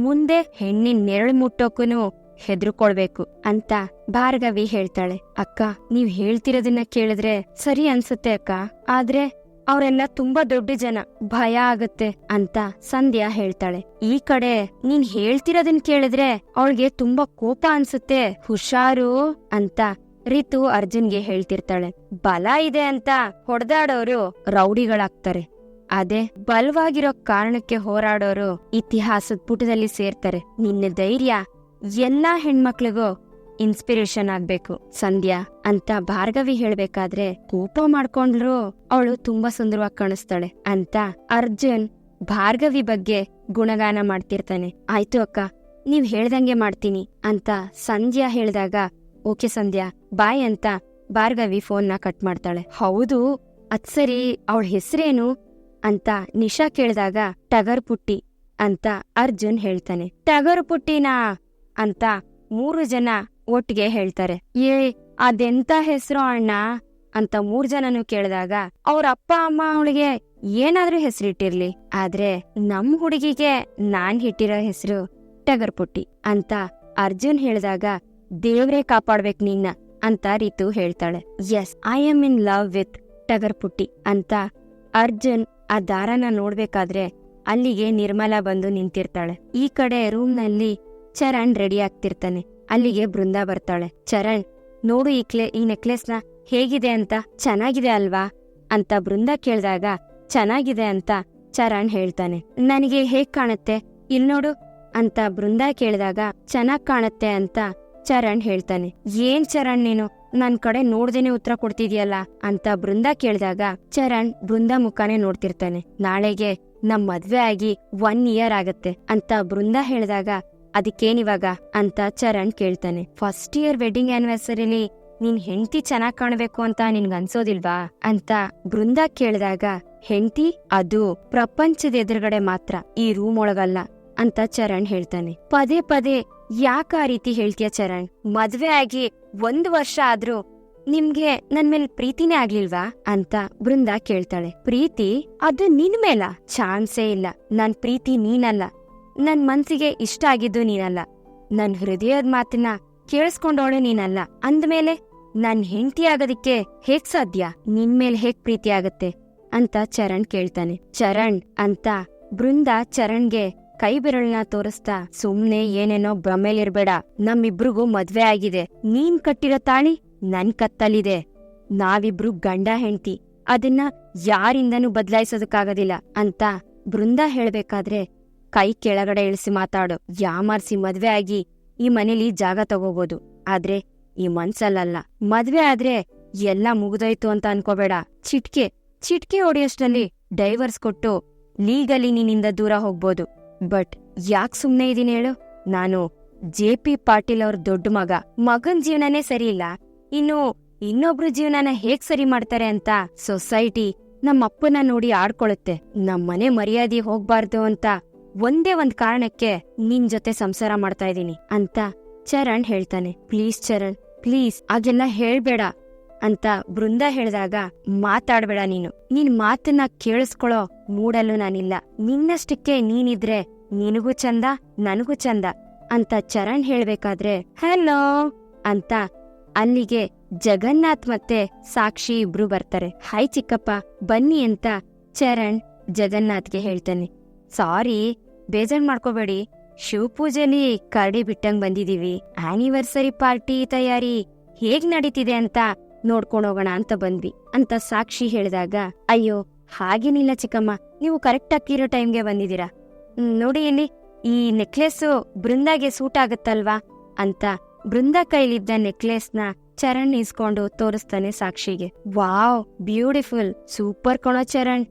ಮುಂದೆ ಹೆಣ್ಣಿನ ನೆರಳು ಮುಟ್ಟೋಕೂನು ಹೆದ್ರುಕೊಳ್ಬೇಕು ಅಂತ ಭಾರ್ಗವಿ ಹೇಳ್ತಾಳೆ. ಅಕ್ಕ, ನೀವ್ ಹೇಳ್ತಿರೋದನ್ನ ಕೇಳಿದ್ರೆ ಸರಿ ಅನ್ಸುತ್ತೆ ಅಕ್ಕ, ಆದ್ರೆ ಅವರೆಲ್ಲ ತುಂಬಾ ದೊಡ್ಡ ಜನ, ಭಯ ಆಗತ್ತೆ ಅಂತ ಸಂಧ್ಯಾ ಹೇಳ್ತಾಳೆ. ಈ ಕಡೆ ನೀನ್ ಹೇಳ್ತಿರೋದನ್ ಕೇಳಿದ್ರೆ ಅವಳಿಗೆ ತುಂಬಾ ಕೋಪ ಅನ್ಸುತ್ತೆ, ಹುಷಾರು ಅಂತ ರಿತು ಅರ್ಜುನ್ಗೆ ಹೇಳ್ತಿರ್ತಾಳೆ. ಬಲ ಇದೆ ಅಂತ ಹೊಡೆದಾಡೋರು ರೌಡಿಗಳಾಗ್ತಾರೆ, ಅದೇ ಬಲವಾಗಿರೋ ಕಾರಣಕ್ಕೆ ಹೋರಾಡೋರು ಇತಿಹಾಸದ ಪುಟದಲ್ಲಿ ಸೇರ್ತಾರೆ. ನಿನ್ನ ಧೈರ್ಯ ಎಲ್ಲಾ ಹೆಣ್ಮಕ್ಳಿಗೂ ಇನ್ಸ್ಪಿರೇಷನ್ ಆಗ್ಬೇಕು ಸಂಧ್ಯಾ ಅಂತ ಭಾರ್ಗವಿ ಹೇಳ್ಬೇಕಾದ್ರೆ, ಕೋಪ ಮಾಡ್ಕೊಂಡ್ರು ಅವಳು ತುಂಬಾ ಸುಂದರವಾಗಿ ಕಾಣಿಸ್ತಾಳೆ ಅಂತ ಅರ್ಜುನ್ ಭಾರ್ಗವಿ ಬಗ್ಗೆ ಗುಣಗಾನ ಮಾಡ್ತಿರ್ತಾನೆ. ಆಯ್ತು ಅಕ್ಕ, ನೀವ್ ಹೇಳ್ದಂಗೆ ಮಾಡ್ತೀನಿ ಅಂತ ಸಂಧ್ಯಾ ಹೇಳ್ದಾಗ, ಓಕೆ ಸಂಧ್ಯಾ ಬಾಯ್ ಅಂತ ಭಾರ್ಗವಿ ಫೋನ್ನ ಕಟ್ ಮಾಡ್ತಾಳೆ. ಹೌದು ಅದ್ ಸರಿ, ಅವಳ ಹೆಸ್ರೇನು ಅಂತ ನಿಶಾ ಕೇಳಿದಾಗ, ಟಗರ್ ಪುಟ್ಟಿ ಅಂತ ಅರ್ಜುನ್ ಹೇಳ್ತಾನೆ. ಟಗರ್ ಪುಟ್ಟಿನಾ ಅಂತ 3 ಜನ ಒಟ್ಟಿಗೆ ಹೇಳ್ತಾರೆ. ಅದೆಂತ ಹೆಸರು ಅಣ್ಣ ಅಂತ 3 ಜನನು ಕೇಳಿದಾಗ, ಅವ್ರ ಅಪ್ಪ ಅಮ್ಮ ಅವಳಿಗೆ ಏನಾದ್ರೂ ಹೆಸರಿಟ್ಟಿರ್ಲಿ, ಆದ್ರೆ ನಮ್ ಹುಡುಗಿಗೆ ನಾನ್ ಇಟ್ಟಿರೋ ಹೆಸರು ಟಗರ್ ಪುಟ್ಟಿ ಅಂತ ಅರ್ಜುನ್ ಹೇಳಿದಾಗ, ದೇವ್ರೇ ಕಾಪಾಡ್ಬೇಕು ನಿನ್ನ ಅಂತ ರಿತು ಹೇಳ್ತಾಳೆ. Yes, I am in love with Tagar Putti ಅಂತ ಅರ್ಜುನ್ ಆ ದಾರನ ನೋಡ್ಬೇಕಾದ್ರೆ ಅಲ್ಲಿಗೆ ನಿರ್ಮಲಾ ಬಂದು ನಿಂತಿರ್ತಾಳೆ. ಈ ಕಡೆ ರೂಮ್ನಲ್ಲಿ ಚರಣ್ ರೆಡಿ ಆಗ್ತಿರ್ತಾನೆ. ಅಲ್ಲಿಗೆ ಬೃಂದಾ ಬರ್ತಾಳೆ. ಚರಣ್, ನೋಡು ಈ ನೆಕ್ಲೆಸ್ನ ಹೇಗಿದೆ ಅಂತ. ಚೆನ್ನಾಗಿದೆ ಅಲ್ವಾ ಅಂತ ಬೃಂದಾ ಕೇಳ್ದಾಗ, ಚೆನ್ನಾಗಿದೆ ಅಂತ ಚರಣ್ ಹೇಳ್ತಾನೆ. ನನಗೆ ಹೇಗ್ ಕಾಣುತ್ತೆ ಇಲ್ ನೋಡು ಅಂತ ಬೃಂದಾ ಕೇಳಿದಾಗ, ಚೆನ್ನಾಗ್ ಕಾಣುತ್ತೆ ಅಂತ ಚರಣ್ ಹೇಳ್ತಾನೆ. ಏನ್ ಚರಣ್ ನೀನು ನನ್ ಕಡೆ ನೋಡ್ದೇನೆ ಉತ್ತರ ಕೊಡ್ತಿದ್ಯಲ್ಲ ಅಂತ ಬೃಂದಾ ಕೇಳಿದಾಗ, ಚರಣ್ ಬೃಂದಾ ಮುಖಾನೇ ನೋಡ್ತಿರ್ತಾನೆ. ನಾಳೆಗೆ ನಮ್ ಮದ್ವೆ ಆಗಿ 1 ಇಯರ್ ಆಗತ್ತೆ ಅಂತ ಬೃಂದಾ ಹೇಳಿದಾಗ, ಅದಕ್ಕೇನಿವಾಗ ಅಂತ ಚರಣ್ ಕೇಳ್ತಾನೆ. ಫಸ್ಟ್ ಇಯರ್ ವೆಡ್ಡಿಂಗ್ ಆನಿವರ್ಸರಿಲಿ ನೀನ್ ಹೆಂಡತಿ ಚೆನ್ನಾಗ್ ಕಾಣ್ಬೇಕು ಅಂತ ನಿನ್ಗನ್ಸೋದಿಲ್ವಾ ಅಂತ ಬೃಂದಾ ಕೇಳಿದಾಗ, ಹೆಂಡತಿ ಅದು ಪ್ರಪಂಚದ ಎದುರುಗಡೆ ಮಾತ್ರ, ಈ ರೂಮ್ ಒಳಗಲ್ಲ ಅಂತ ಚರಣ್ ಹೇಳ್ತಾನೆ. ಪದೇ ಪದೇ ಯಾಕ ಆ ರೀತಿ ಹೇಳ್ತೀಯ ಚರಣ್? ಮದ್ವೆ ಆಗಿ 1 ವರ್ಷ ಆದ್ರೂ ನಿಮ್ಗೆ ನನ್ ಮೇಲ್ ಪ್ರೀತಿನೇ ಆಗ್ಲಿಲ್ವಾ ಅಂತ ಬೃಂದಾ ಕೇಳ್ತಾಳೆ. ಪ್ರೀತಿ ಅದು ನಿನ್ ಮೇಲ? ಚಾನ್ಸೇ ಇಲ್ಲ. ನನ್ ಪ್ರೀತಿ ನೀನಲ್ಲ, ನನ್ ಮನ್ಸಿಗೆ ಇಷ್ಟ ಆಗಿದ್ದು ನೀನಲ್ಲ, ನನ್ ಹೃದಯದ ಮಾತನ್ನ ಕೇಳಿಸ್ಕೊಂಡೋಳು ನೀನಲ್ಲ ಅಂದ್ಮೇಲೆ ನನ್ ಹೆಂಡತಿ ಆಗೋದಿಕ್ಕೆ ಹೇಗ್ ಸಾಧ್ಯ? ನಿನ್ ಮೇಲ್ ಹೇಗ್ ಪ್ರೀತಿ ಆಗತ್ತೆ ಅಂತ ಚರಣ್ ಕೇಳ್ತಾನೆ. ಚರಣ್ ಅಂತ ಬೃಂದಾ ಚರಣ್ಗೆ ಕೈ ಬೆರಳನ್ನ ತೋರಿಸ್ತಾ, ಸುಮ್ನೆ ಏನೇನೋ ಭ್ರಮೇಲಿರ್ಬೇಡ, ನಮ್ಮಿಬ್ರಿಗೂ ಮದ್ವೆ ಆಗಿದೆ, ನೀನ್ ಕಟ್ಟಿರೋ ತಾಳಿ ನನ್ ಕತ್ತಲ್ಲಿದೆ, ನಾವಿಬ್ರು ಗಂಡ ಹೆಂಡ್ತಿ, ಅದನ್ನ ಯಾರಿಂದನೂ ಬದಲಾಯಿಸೋದಕ್ಕಾಗೋದಿಲ್ಲ ಅಂತ ಬೃಂದಾ ಹೇಳ್ಬೇಕಾದ್ರೆ, ಕೈ ಕೆಳಗಡೆ ಇಳಿಸಿ ಮಾತಾಡು, ಯಾಮಾರ್ಸಿ ಮದ್ವೆ ಆಗಿ ಈ ಮನೇಲಿ ಜಾಗ ತಗೋಬೋದು, ಆದ್ರೆ ಈ ಮನ್ಸಲ್ಲ. ಮದ್ವೆ ಆದ್ರೆ ಎಲ್ಲ ಮುಗ್ದೋಯ್ತು ಅಂತ ಅನ್ಕೋಬೇಡ. ಚಿಟ್ಕೆ ಹೊಡೆಯೋಷ್ಟರಲ್ಲಿ ಡೈವರ್ಸ್ ಕೊಟ್ಟು ಲೀಗಲಿ ನಿನ್ನಿಂದ ದೂರ ಹೋಗ್ಬೋದು. ಬಟ್ ಯಾಕ್ ಸುಮ್ನೆ ಇದೀನಿ ಹೇಳು? ನಾನು JP ಪಾಟೀಲ್ ಅವ್ರ ದೊಡ್ಡ ಮಗನ್ ಜೀವನನೇ ಸರಿ ಇಲ್ಲ, ಇನ್ನು ಇನ್ನೊಬ್ರು ಜೀವನನ ಹೇಗ್ ಸರಿ ಮಾಡ್ತಾರೆ ಅಂತ ಸೊಸೈಟಿ ನಮ್ಮಪ್ಪನ ನೋಡಿ ಆಡ್ಕೊಳುತ್ತೆ. ನಮ್ಮನೆ ಮರ್ಯಾದೆ ಹೋಗ್ಬಾರ್ದು ಅಂತ ಒಂದೇ ಒಂದ್ ಕಾರಣಕ್ಕೆ ನಿನ್ ಜೊತೆ ಸಂಸಾರ ಮಾಡ್ತಾ ಇದೀನಿ ಅಂತ ಚರಣ್ ಹೇಳ್ತಾನೆ. ಪ್ಲೀಸ್ ಚರಣ್, ಪ್ಲೀಸ್ ಹಾಗೆಲ್ಲ ಹೇಳ್ಬೇಡ ಅಂತ ಬೃಂದಾ ಹೇಳ್ದಾಗ, ಮಾತಾಡ್ಬೇಡ ನೀನು, ನಿನ್ ಮಾತನ್ನ ಕೇಳಿಸ್ಕೊಳೋ ಮೂಡಲ್ಲೂ ನಾನಿಲ್ಲ, ನಿನ್ನಷ್ಟಕ್ಕೆ ನೀನಿದ್ರೆ ನಿನಗೂ ಚಂದ ನನಗೂ ಚಂದ ಅಂತ ಚರಣ್ ಹೇಳ್ಬೇಕಾದ್ರೆ, ಹಲೋ ಅಂತ ಅಲ್ಲಿಗೆ ಜಗನ್ನಾಥ್ ಮತ್ತೆ ಸಾಕ್ಷಿ ಇಬ್ರು ಬರ್ತಾರೆ. ಹಾಯ್ ಚಿಕ್ಕಪ್ಪ ಬನ್ನಿ ಅಂತ ಚರಣ್ ಜಗನ್ನಾಥ್ಗೆ ಹೇಳ್ತಾನೆ. ಸಾರಿ, ಬೇಜಾರ್ ಮಾಡ್ಕೋಬೇಡಿ, ಶಿವಪೂಜೆಲಿ ಕರಡಿ ಬಿಟ್ಟಂಗ್ ಬಂದಿದೀವಿ. ಆನಿವರ್ಸರಿ ಪಾರ್ಟಿ ತಯಾರಿ ಹೇಗ್ ನಡೀತಿದೆ ಅಂತ ನೋಡ್ಕೊಂಡೋಗೋಣ ಅಂತ ಬಂದ್ವಿ ಅಂತ ಸಾಕ್ಷಿ ಹೇಳಿದಾಗ, ಅಯ್ಯೋ ಹಾಗೇನಿಲ್ಲ ಚಿಕ್ಕಮ್ಮ, ನೀವು ಕರೆಕ್ಟ್ ಆಗಿರೋ ಟೈಮ್ಗೆ ಬಂದಿದ್ದೀರಾ. ನೋಡಿ ಇಲ್ಲಿ ಈ ನೆಕ್ಲೆಸ್ಸು ಬೃಂದಾಗೆ ಸೂಟ್ ಆಗತ್ತಲ್ವಾ ಅಂತ ಬೃಂದಾ ಕೈಲಿದ್ದ ನೆಕ್ಲೆಸ್ನ ಚರಣ್ ಇಸ್ಕೊಂಡು ತೋರಿಸ್ತಾನೆ ಸಾಕ್ಷಿಗೆ. ವಾವ್, ಬ್ಯೂಟಿಫುಲ್, ಸೂಪರ್ ಕಣೋ ಚರಣ್,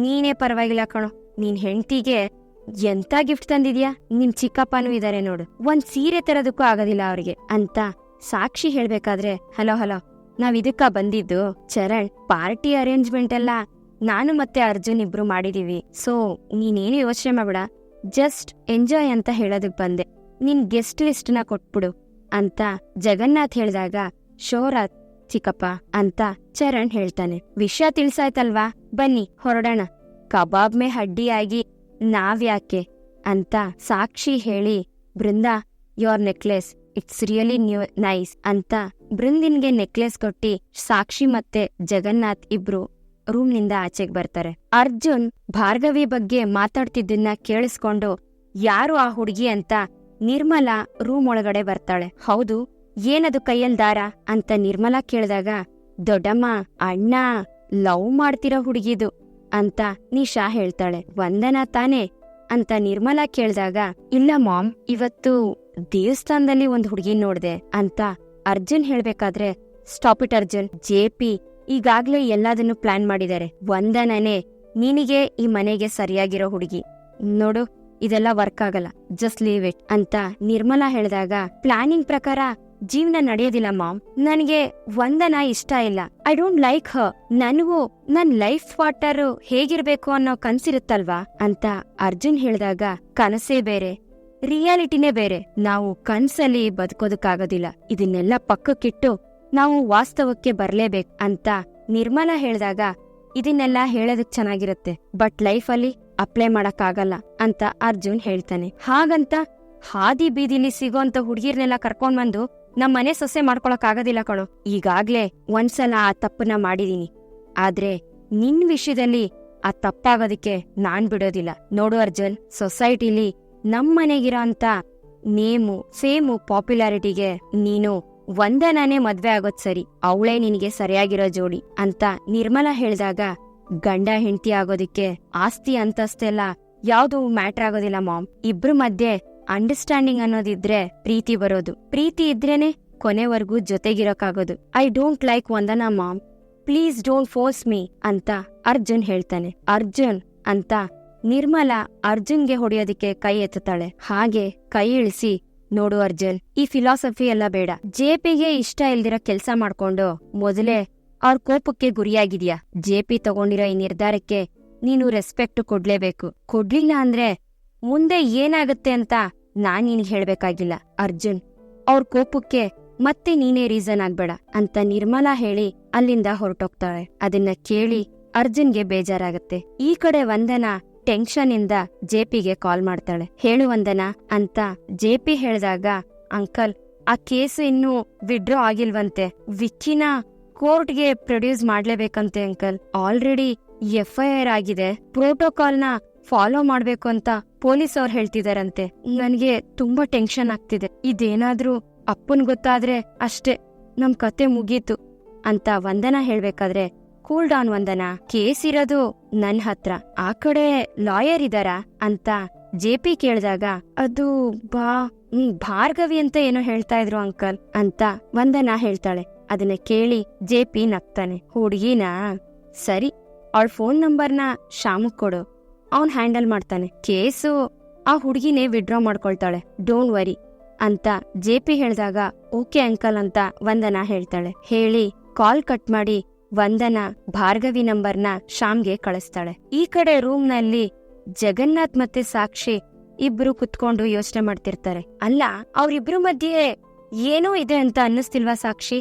ನೀನೇ ಪರವಾಗಿಲ್ಲ ಕಣೋ. ನೀನ್ ಹೆಂಡ್ತಿಗೆ ಎಂತ ಗಿಫ್ಟ್ ತಂದಿದ್ಯಾ, ನಿಮ್ ಚಿಕ್ಕಪ್ಪನೂ ಇದಾರೆ ನೋಡು, ಒಂದ್ ಸೀರೆ ತರೋದಕ್ಕೂ ಆಗೋದಿಲ್ಲ ಅವ್ರಿಗೆ ಅಂತ ಸಾಕ್ಷಿ ಹೇಳ್ಬೇಕಾದ್ರೆ, ಹಲೋ ನಾವ್ ಇದಕ್ಕ ಬಂದಿದ್ದು ಚರಣ್, ಪಾರ್ಟಿ ಅರೇಂಜ್ಮೆಂಟ್ ಎಲ್ಲ ನಾನು ಮತ್ತೆ ಅರ್ಜುನ್ ಇಬ್ರು ಮಾಡಿದೀವಿ. ಸೊ ನೀನೇನು ಯೋಚನೆ ಮಾಡ್ಬೇಡ, ಜಸ್ಟ್ ಎಂಜಾಯ್ ಅಂತ ಹೇಳೋದಕ್ ಬಂದೆ. ನಿನ್ ಗೆಸ್ಟ್ ಲಿಸ್ಟ್ ನ ಕೊಟ್ಬಿಡು ಅಂತ ಜಗನ್ನಾಥ್ ಹೇಳ್ದಾಗ, ಶೋರಾತ್ ಚಿಕ್ಕಪ್ಪ ಅಂತ ಚರಣ್ ಹೇಳ್ತಾನೆ. ವಿಷಯ ತಿಳ್ಸಾಯ್ತಲ್ವಾ, ಬನ್ನಿ ಹೊರಡೋಣ, ಕಬಾಬ್ ಮೇ ಹಡ್ಡಿ ಆಗಿ ನಾವ್ಯಾಕೆ ಅಂತ ಸಾಕ್ಷಿ ಹೇಳಿ, Brinda your necklace it's really nice ಅಂತ ಬೃಂದಿನ್ಗೆ ನೆಕ್ಲೆಸ್ ಕೊಟ್ಟಿ ಸಾಕ್ಷಿ ಮತ್ತೆ ಜಗನ್ನಾಥ್ ಇಬ್ರು ರೂಮ್ನಿಂದ ಆಚೆಗ್ ಬರ್ತಾರೆ. ಅರ್ಜುನ್ ಭಾರ್ಗವಿ ಬಗ್ಗೆ ಮಾತಾಡ್ತಿದ್ದನ್ನ ಕೇಳಿಸ್ಕೊಂಡು ಯಾರು ಆ ಹುಡುಗಿ ಅಂತ ನಿರ್ಮಲಾ ರೂಮ್ ಒಳಗಡೆ ಬರ್ತಾಳೆ. ಹೌದು, ಏನದು ಕೈಯಲ್ ದಾರ ಅಂತ ನಿರ್ಮಲಾ ಕೇಳಿದಾಗ, ದೊಡ್ಡಮ್ಮ ಅಣ್ಣ ಲವ್ ಮಾಡ್ತಿರೋ ಹುಡುಗಿದು ಅಂತ ನಿಶಾ ಹೇಳ್ತಾಳೆ. ವಂದನಾ ತಾನೇ ಅಂತ ನಿರ್ಮಲಾ ಕೇಳಿದಾಗ, ಇಲ್ಲ ಮಾಮ್, ಇವತ್ತು ದೇವಸ್ಥಾನದಲ್ಲಿ ಒಂದ್ ಹುಡುಗಿ ನೋಡ್ದೆ ಅಂತ ಅರ್ಜುನ್ ಹೇಳ್ಬೇಕಾದ್ರೆ, ಸ್ಟಾಪ್ ಇಟ್ ಅರ್ಜುನ್, ಜೆಪಿ ಈಗಾಗ್ಲೇ ಎಲ್ಲದನ್ನು ಪ್ಲಾನ್ ಮಾಡಿದ್ದಾರೆ. ವಂದನನೇ ನಿನಗೆ ಈ ಮನೆಗೆ ಸರಿಯಾಗಿರೋ ಹುಡುಗಿ. ನೋಡು, ಇದೆಲ್ಲ ವರ್ಕ್ ಆಗಲ್ಲ, ಜಸ್ಟ್ ಲೀವ್ ಇಟ್ ಅಂತ ನಿರ್ಮಲಾ ಹೇಳಿದಾಗ, ಪ್ಲಾನಿಂಗ್ ಪ್ರಕಾರ ಜೀವನ ನಡೆಯೋದಿಲ್ಲ ಮಾಮ್, ನನಗೆ ವಂದನಾ ಇಷ್ಟ ಇಲ್ಲ, ಐ ಡೋಂಟ್ ಲೈಕ್ ಹರ್. ನನಗೂ ನನ್ ಲೈಫ್ ಪಾರ್ಟ್ನರ್ ಹೇಗಿರ್ಬೇಕು ಅನ್ನೋ ಕನ್ಸಿರುತ್ತಲ್ವಾ ಅಂತ ಅರ್ಜುನ್ ಹೇಳಿದಾಗ, ಕನಸೇ ಬೇರೆ, ರಿಯಾಲಿಟಿನೇ ಬೇರೆ. ನಾವು ಕನ್ಸಲ್ಲಿ ಬದುಕೋದಕ್ಕಾಗೋದಿಲ್ಲ, ಇದನ್ನೆಲ್ಲ ಪಕ್ಕಕ್ಕಿಟ್ಟು ನಾವು ವಾಸ್ತವಕ್ಕೆ ಬರ್ಲೇಬೇಕು ಅಂತ ನಿರ್ಮಲಾ ಹೇಳಿದಾಗ, ಇದನ್ನೆಲ್ಲ ಹೇಳೋದಕ್ ಚೆನ್ನಾಗಿರುತ್ತೆ, ಬಟ್ ಲೈಫಲ್ಲಿ ಅಪ್ಲೈ ಮಾಡಕ್ಕಾಗಲ್ಲ ಅಂತ ಅರ್ಜುನ್ ಹೇಳ್ತಾನೆ. ಹಾಗಂತ ಹಾದಿ ಬೀದಿಲಿ ಸಿಗೋಂತ ಹುಡುಗಿರ್ನೆಲ್ಲ ಕರ್ಕೊಂಡ್ಬಂದು ನಮ್ಮನೆ ಸೊಸೆ ಮಾಡ್ಕೊಳಕ್ ಆಗೋದಿಲ್ಲ ಕಣೋ. ಈಗಾಗ್ಲೇ ಒಂದ್ಸಲ ಆ ತಪ್ಪನ್ನ ಮಾಡಿದೀನಿ, ಆದ್ರೆ ನಿನ್ ವಿಷಯದಲ್ಲಿ ಆ ತಪ್ಪಾಗೋದಕ್ಕೆ ನಾನ್ ಬಿಡೋದಿಲ್ಲ. ನೋಡು ಅರ್ಜುನ್, ಸೊಸೈಟಿಲಿ ನಮ್ಮನೆಗಿರೋ ಅಂತ ನೇಮು ಫೇಮು ಪಾಪ್ಯುಲಾರಿಟಿಗೆ ನೀನು ವಂದನಾನೇ ಮದ್ವೆ ಆಗೋದ್ ಸರಿ, ಅವಳೇ ನಿನಗೆ ಸರಿಯಾಗಿರೋ ಜೋಡಿ ಅಂತ ನಿರ್ಮಲಾ ಹೇಳಿದಾಗ, ಗಂಡ ಹೆಂಡತಿ ಆಗೋದಿಕ್ಕೆ ಆಸ್ತಿ ಅಂತಸ್ತೆಲ್ಲ ಯಾವ್ದು ಮ್ಯಾಟ್ರ್ ಆಗೋದಿಲ್ಲ ಮಾಮ್. ಇಬ್ರು ಮಧ್ಯೆ ಅಂಡರ್ಸ್ಟ್ಯಾಂಡಿಂಗ್ ಅನ್ನೋದಿದ್ರೆ ಪ್ರೀತಿ ಬರೋದು, ಪ್ರೀತಿ ಇದ್ರೇನೆ ಕೊನೆವರೆಗೂ ಜೊತೆಗಿರೋಕ್ಕಾಗೋದು. I don't like Vandana ma'am, please don't force me ಅಂತ ಅರ್ಜುನ್ ಹೇಳ್ತಾನೆ. ಅರ್ಜುನ್ ಅಂತ ನಿರ್ಮಲಾ ಅರ್ಜುನ್ಗೆ ಹೊಡೆಯೋದಿಕ್ಕೆ ಕೈ ಎತ್ತುತ್ತಾಳೆ. ಹಾಗೆ ಕೈ ಇಳಿಸಿ, ನೋಡು ಅರ್ಜುನ್, ಈ ಫಿಲಾಸಫಿ ಎಲ್ಲ ಬೇಡ, ಜೆಪಿಗೆ ಇಷ್ಟ ಇಲ್ದಿರೋ ಕೆಲ್ಸ ಮಾಡ್ಕೊಂಡು ಮೊದಲೇ ಅವ್ರ ಕೋಪಕ್ಕೆ ಗುರಿಯಾಗಿದ್ಯಾ. ಜೆಪಿ ತಗೊಂಡಿರೋ ಈ ನಿರ್ಧಾರಕ್ಕೆ ನೀನು ರೆಸ್ಪೆಕ್ಟ್ ಕೊಡ್ಲೇಬೇಕು. ಕೊಡ್ಲಿಲ್ಲ ಅಂದ್ರೆ ಮುಂದೆ ಏನಾಗುತ್ತೆ ಅಂತ ನಾನ್ ನಿನಗೆ ಹೇಳ್ಬೇಕಾಗಿಲ್ಲ. ಅರ್ಜುನ್, ಅವ್ರ ಕೋಪಕ್ಕೆ ಮತ್ತೆ ನೀನೇ ರೀಸನ್ ಆಗ್ಬೇಡ ಅಂತ ನಿರ್ಮಲಾ ಹೇಳಿ ಅಲ್ಲಿಂದ ಹೊರಟೋಗ್ತಾಳೆ. ಅದನ್ನ ಕೇಳಿ ಅರ್ಜುನ್ಗೆ ಬೇಜಾರಾಗತ್ತೆ. ಈ ಕಡೆ ವಂದನಾ ಟೆನ್ಷನ್ ಇಂದ ಜೆಪಿಗೆ ಕಾಲ್ ಮಾಡ್ತಾಳೆ. ಹೇಳು ವಂದನಾ ಅಂತ ಜೆಪಿ ಹೇಳಿದಾಗ, ಅಂಕಲ್, ಆ ಕೇಸು ಇನ್ನೂ ವಿಡ್ರಾ ಆಗಿಲ್ವಂತೆ, ವಿಕ್ಕಿನ ಕೋರ್ಟ್ಗೆ ಪ್ರೊಡ್ಯೂಸ್ ಮಾಡ್ಲೇಬೇಕಂತೆ ಅಂಕಲ್. ಆಲ್ರೆಡಿ FIR ಆಗಿದೆ, ಪ್ರೋಟೋಕಾಲ್ನ ಫಾಲೋ ಮಾಡ್ಬೇಕು ಅಂತ ಪೊಲೀಸ್ ಅವ್ರು ಹೇಳ್ತಿದಾರಂತೆ. ನನ್ಗೆ ತುಂಬಾ ಟೆನ್ಷನ್ ಆಗ್ತಿದೆ, ಇದೇನಾದ್ರೂ ಅಪ್ಪನ್ ಗೊತ್ತಾದ್ರೆ ಅಷ್ಟೇ, ನಮ್ ಕತೆ ಮುಗೀತು ಅಂತ ವಂದನಾ ಹೇಳ್ಬೇಕಾದ್ರೆ, ಕೂಲ್ ಡೌನ್ ವಂದನಾ, ಕೇಸ್ ಇರೋದು ನನ್ ಹತ್ರ, ಆ ಕಡೆ ಲಾಯರ್ ಇದಾರಾ ಅಂತ ಜೆಪಿ ಕೇಳಿದಾಗ, ಅದು ಭಾರ್ಗವಿ ಅಂತ ಏನೋ ಹೇಳ್ತಾ ಇದ್ರು ಅಂಕಲ್ ಅಂತ ವಂದನಾ ಹೇಳ್ತಾಳೆ. ಅದನ್ನ ಕೇಳಿ ಜೆಪಿ ನಗ್ತಾನೆ. ಹುಡುಗಿನಾ, ಸರಿ, ಅವಳ ಫೋನ್ ನಂಬರ್ನ ಶಾಮುಕ್ ಕೊಡು, ಅವನ್ ಹ್ಯಾಂಡಲ್ ಮಾಡ್ತಾನೆ. ಕೇಸು ಆ ಹುಡುಗಿನೇ ವಿಡ್ರಾ ಮಾಡ್ಕೊಳ್ತಾಳೆ, ಡೋಂಟ್ ವರಿ ಅಂತ ಜೆಪಿ ಹೇಳಿದಾಗ, ಓಕೆ ಅಂಕಲ್ ಅಂತ ವಂದನಾ ಹೇಳ್ತಾಳೆ. ಹೇಳಿ ಕಾಲ್ ಕಟ್ ಮಾಡಿ ವಂದನಾ ಭಾರ್ಗವಿ ನಂಬರ್ನ ಶ್ಯಾಮ್ಗೆ ಕಳಿಸ್ತಾಳೆ. ಈ ಕಡೆ ರೂಮ್ ನಲ್ಲಿ ಜಗನ್ನಾಥ್ ಮತ್ತೆ ಸಾಕ್ಷಿ ಇಬ್ರು ಕುತ್ಕೊಂಡು ಯೋಚನೆ ಮಾಡ್ತಿರ್ತಾರೆ. ಅಲ್ಲ, ಅವ್ರಿಬ್ರು ಮಧ್ಯೆ ಏನೋ ಇದೆ ಅಂತ ಅನ್ನಿಸ್ತಿಲ್ವಾ ಸಾಕ್ಷಿ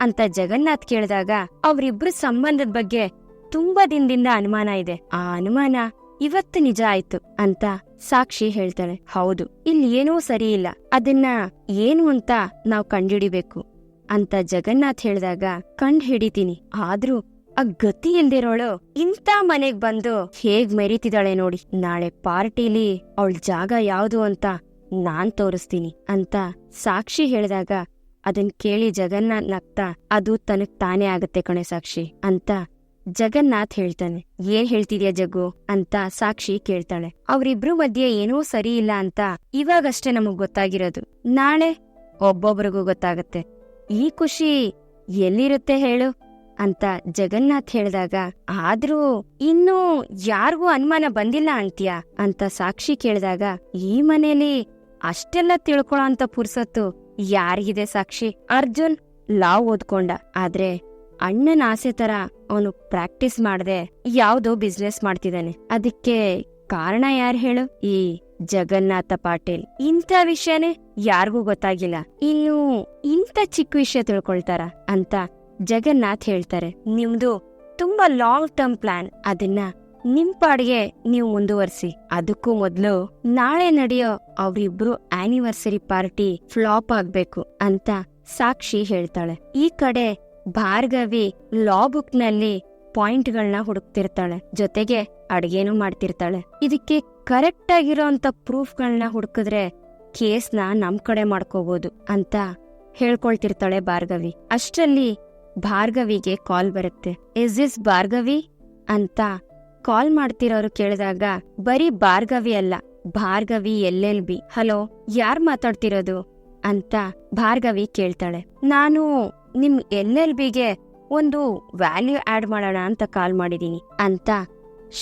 ಅಂತ ಜಗನ್ನಾಥ್ ಕೇಳಿದಾಗ, ಅವ್ರಿಬ್ರು ಸಂಬಂಧದ ಬಗ್ಗೆ ತುಂಬಾ ದಿನದಿಂದ ಅನುಮಾನ ಇದೆ, ಆ ಅನುಮಾನ ಇವತ್ತು ನಿಜ ಆಯ್ತು ಅಂತ ಸಾಕ್ಷಿ ಹೇಳ್ತಾಳೆ. ಹೌದು, ಇಲ್ಲಿ ಏನೂ ಸರಿ ಇಲ್ಲ, ಅದನ್ನ ಏನು ಅಂತ ನಾವ್ ಕಂಡ್ಹಿಡಿಬೇಕು ಅಂತ ಜಗನ್ನಾಥ್ ಹೇಳಿದಾಗ, ಕಂಡ್ ಹಿಡಿತೀನಿ, ಆದ್ರೂ ಆ ಗತಿ ಇಲ್ದಿರೋಳು ಇಂಥ ಮನೆಗ್ ಬಂದು ಹೇಗ್ ಮೆರೀತಿದ್ದಾಳೆ ನೋಡಿ. ನಾಳೆ ಪಾರ್ಟಿಲಿ ಅವಳ ಜಾಗ ಯಾವ್ದು ಅಂತ ನಾನ್ ತೋರಿಸ್ತೀನಿ ಅಂತ ಸಾಕ್ಷಿ ಹೇಳಿದಾಗ ಅದನ್ ಕೇಳಿ ಜಗನ್ನಾಥ್ ನಗ್ತಾ ಅದು ತನಗ್ ತಾನೇ ಆಗತ್ತೆ ಕಣೆ ಸಾಕ್ಷಿ ಅಂತ ಜಗನ್ನಾಥ್ ಹೇಳ್ತಾನೆ. ಏನ್ ಹೇಳ್ತಿದ್ಯಾ ಜಗ್ಗು ಅಂತ ಸಾಕ್ಷಿ ಕೇಳ್ತಾಳೆ. ಅವ್ರಿಬ್ರು ಮಧ್ಯೆ ಏನೂ ಸರಿ ಇಲ್ಲ ಅಂತ ಇವಾಗಷ್ಟೇ ನಮಗ್ ಗೊತ್ತಾಗಿರೋದು. ನಾಳೆ ಒಬ್ಬೊಬ್ರಿಗೂ ಗೊತ್ತಾಗತ್ತೆ. ಈ ಖುಷಿ ಎಲ್ಲಿರುತ್ತೆ ಹೇಳು ಅಂತ ಜಗನ್ನಾಥ್ ಹೇಳಿದಾಗ, ಆದ್ರೂ ಇನ್ನೂ ಯಾರಿಗೂ ಅನುಮಾನ ಬಂದಿಲ್ಲ ಅಂತೀಯಾ ಅಂತ ಸಾಕ್ಷಿ ಕೇಳಿದಾಗ, ಈ ಮನೇಲಿ ಅಷ್ಟೆಲ್ಲ ತಿಳ್ಕೊಳೋ ಅಂತ ಪುರ್ಸತ್ತು ಯಾರಿಗಿದೆ ಸಾಕ್ಷಿ? ಅರ್ಜುನ್ ಲಾ ಓದ್ಕೊಂಡ, ಆದ್ರೆ ಅಣ್ಣನ ಆಸೆ ತರ ಅವನು ಪ್ರಾಕ್ಟೀಸ್ ಮಾಡದೆ ಯಾವ್ದೋ ಬಿಸ್ನೆಸ್ ಮಾಡ್ತಿದ್ದಾನೆ. ಅದಕ್ಕೆ ಕಾರಣ ಯಾರು ಹೇಳು? ಈ ಜಗನ್ನಾಥ ಪಾಟೀಲ್. ಇಂಥ ವಿಷಯನೇ ಯಾರಿಗೂ ಗೊತ್ತಾಗಿಲ್ಲ, ಇನ್ನು ಇಂಥ ಚಿಕ್ಕ ವಿಷಯ ತಿಳ್ಕೊಳ್ತಾರ ಅಂತ ಜಗನ್ನಾಥ್ ಹೇಳ್ತಾರೆ. ನಿಮ್ದು ತುಂಬಾ ಲಾಂಗ್ ಟರ್ಮ್ ಪ್ಲಾನ್, ಅದನ್ನ ನಿಮ್ ಪಾಡಿಗೆ ನೀವು ಮುಂದುವರ್ಸಿ. ಅದಕ್ಕೂ ಮೊದ್ಲು ನಾಳೆ ನಡೆಯೋ ಅವ್ರಿಬ್ರು ಆನಿವರ್ಸರಿ ಪಾರ್ಟಿ ಫ್ಲಾಪ್ ಆಗ್ಬೇಕು ಅಂತ ಸಾಕ್ಷಿ ಹೇಳ್ತಾಳೆ. ಈ ಕಡೆ ಭಾರ್ಗವಿ ಲಾ ಬುಕ್ ನಲ್ಲಿ ಪಾಯಿಂಟ್ಗಳನ್ನ ಹುಡುಕ್ತಿರ್ತಾಳೆ, ಜೊತೆಗೆ ಅಡ್ಗೆನೂ ಮಾಡ್ತಿರ್ತಾಳೆ. ಇದಕ್ಕೆ ಕರೆಕ್ಟ್ ಆಗಿರೋಂತ ಪ್ರೂಫ್ಗಳನ್ನ ಹುಡುಕಿದ್ರೆ ಕೇಸ್ನ ನಮ್ ಕಡೆ ಮಾಡ್ಕೋಬಹುದು ಅಂತ ಹೇಳ್ಕೊಳ್ತಿರ್ತಾಳೆ ಭಾರ್ಗವಿ. ಅಷ್ಟರಲ್ಲಿ ಭಾರ್ಗವಿಗೆ ಕಾಲ್ ಬರುತ್ತೆ. ಇಸ್ ದಿಸ್ ಭಾರ್ಗವಿ ಅಂತ ಕಾಲ್ ಮಾಡ್ತಿರೋರು ಕೇಳಿದಾಗ, ಬರೀ ಭಾರ್ಗವಿ ಅಲ್ಲ, ಭಾರ್ಗವಿ LLB. ಹಲೋ, ಯಾರ್ ಮಾತಾಡ್ತಿರೋದು ಅಂತ ಭಾರ್ಗವಿ ಕೇಳ್ತಾಳೆ. ನಾನು ನಿಮ್ LLBಗೆ ಒಂದು ವ್ಯಾಲ್ಯೂ ಆಡ್ ಮಾಡೋಣ ಅಂತ ಕಾಲ್ ಮಾಡಿದೀನಿ ಅಂತ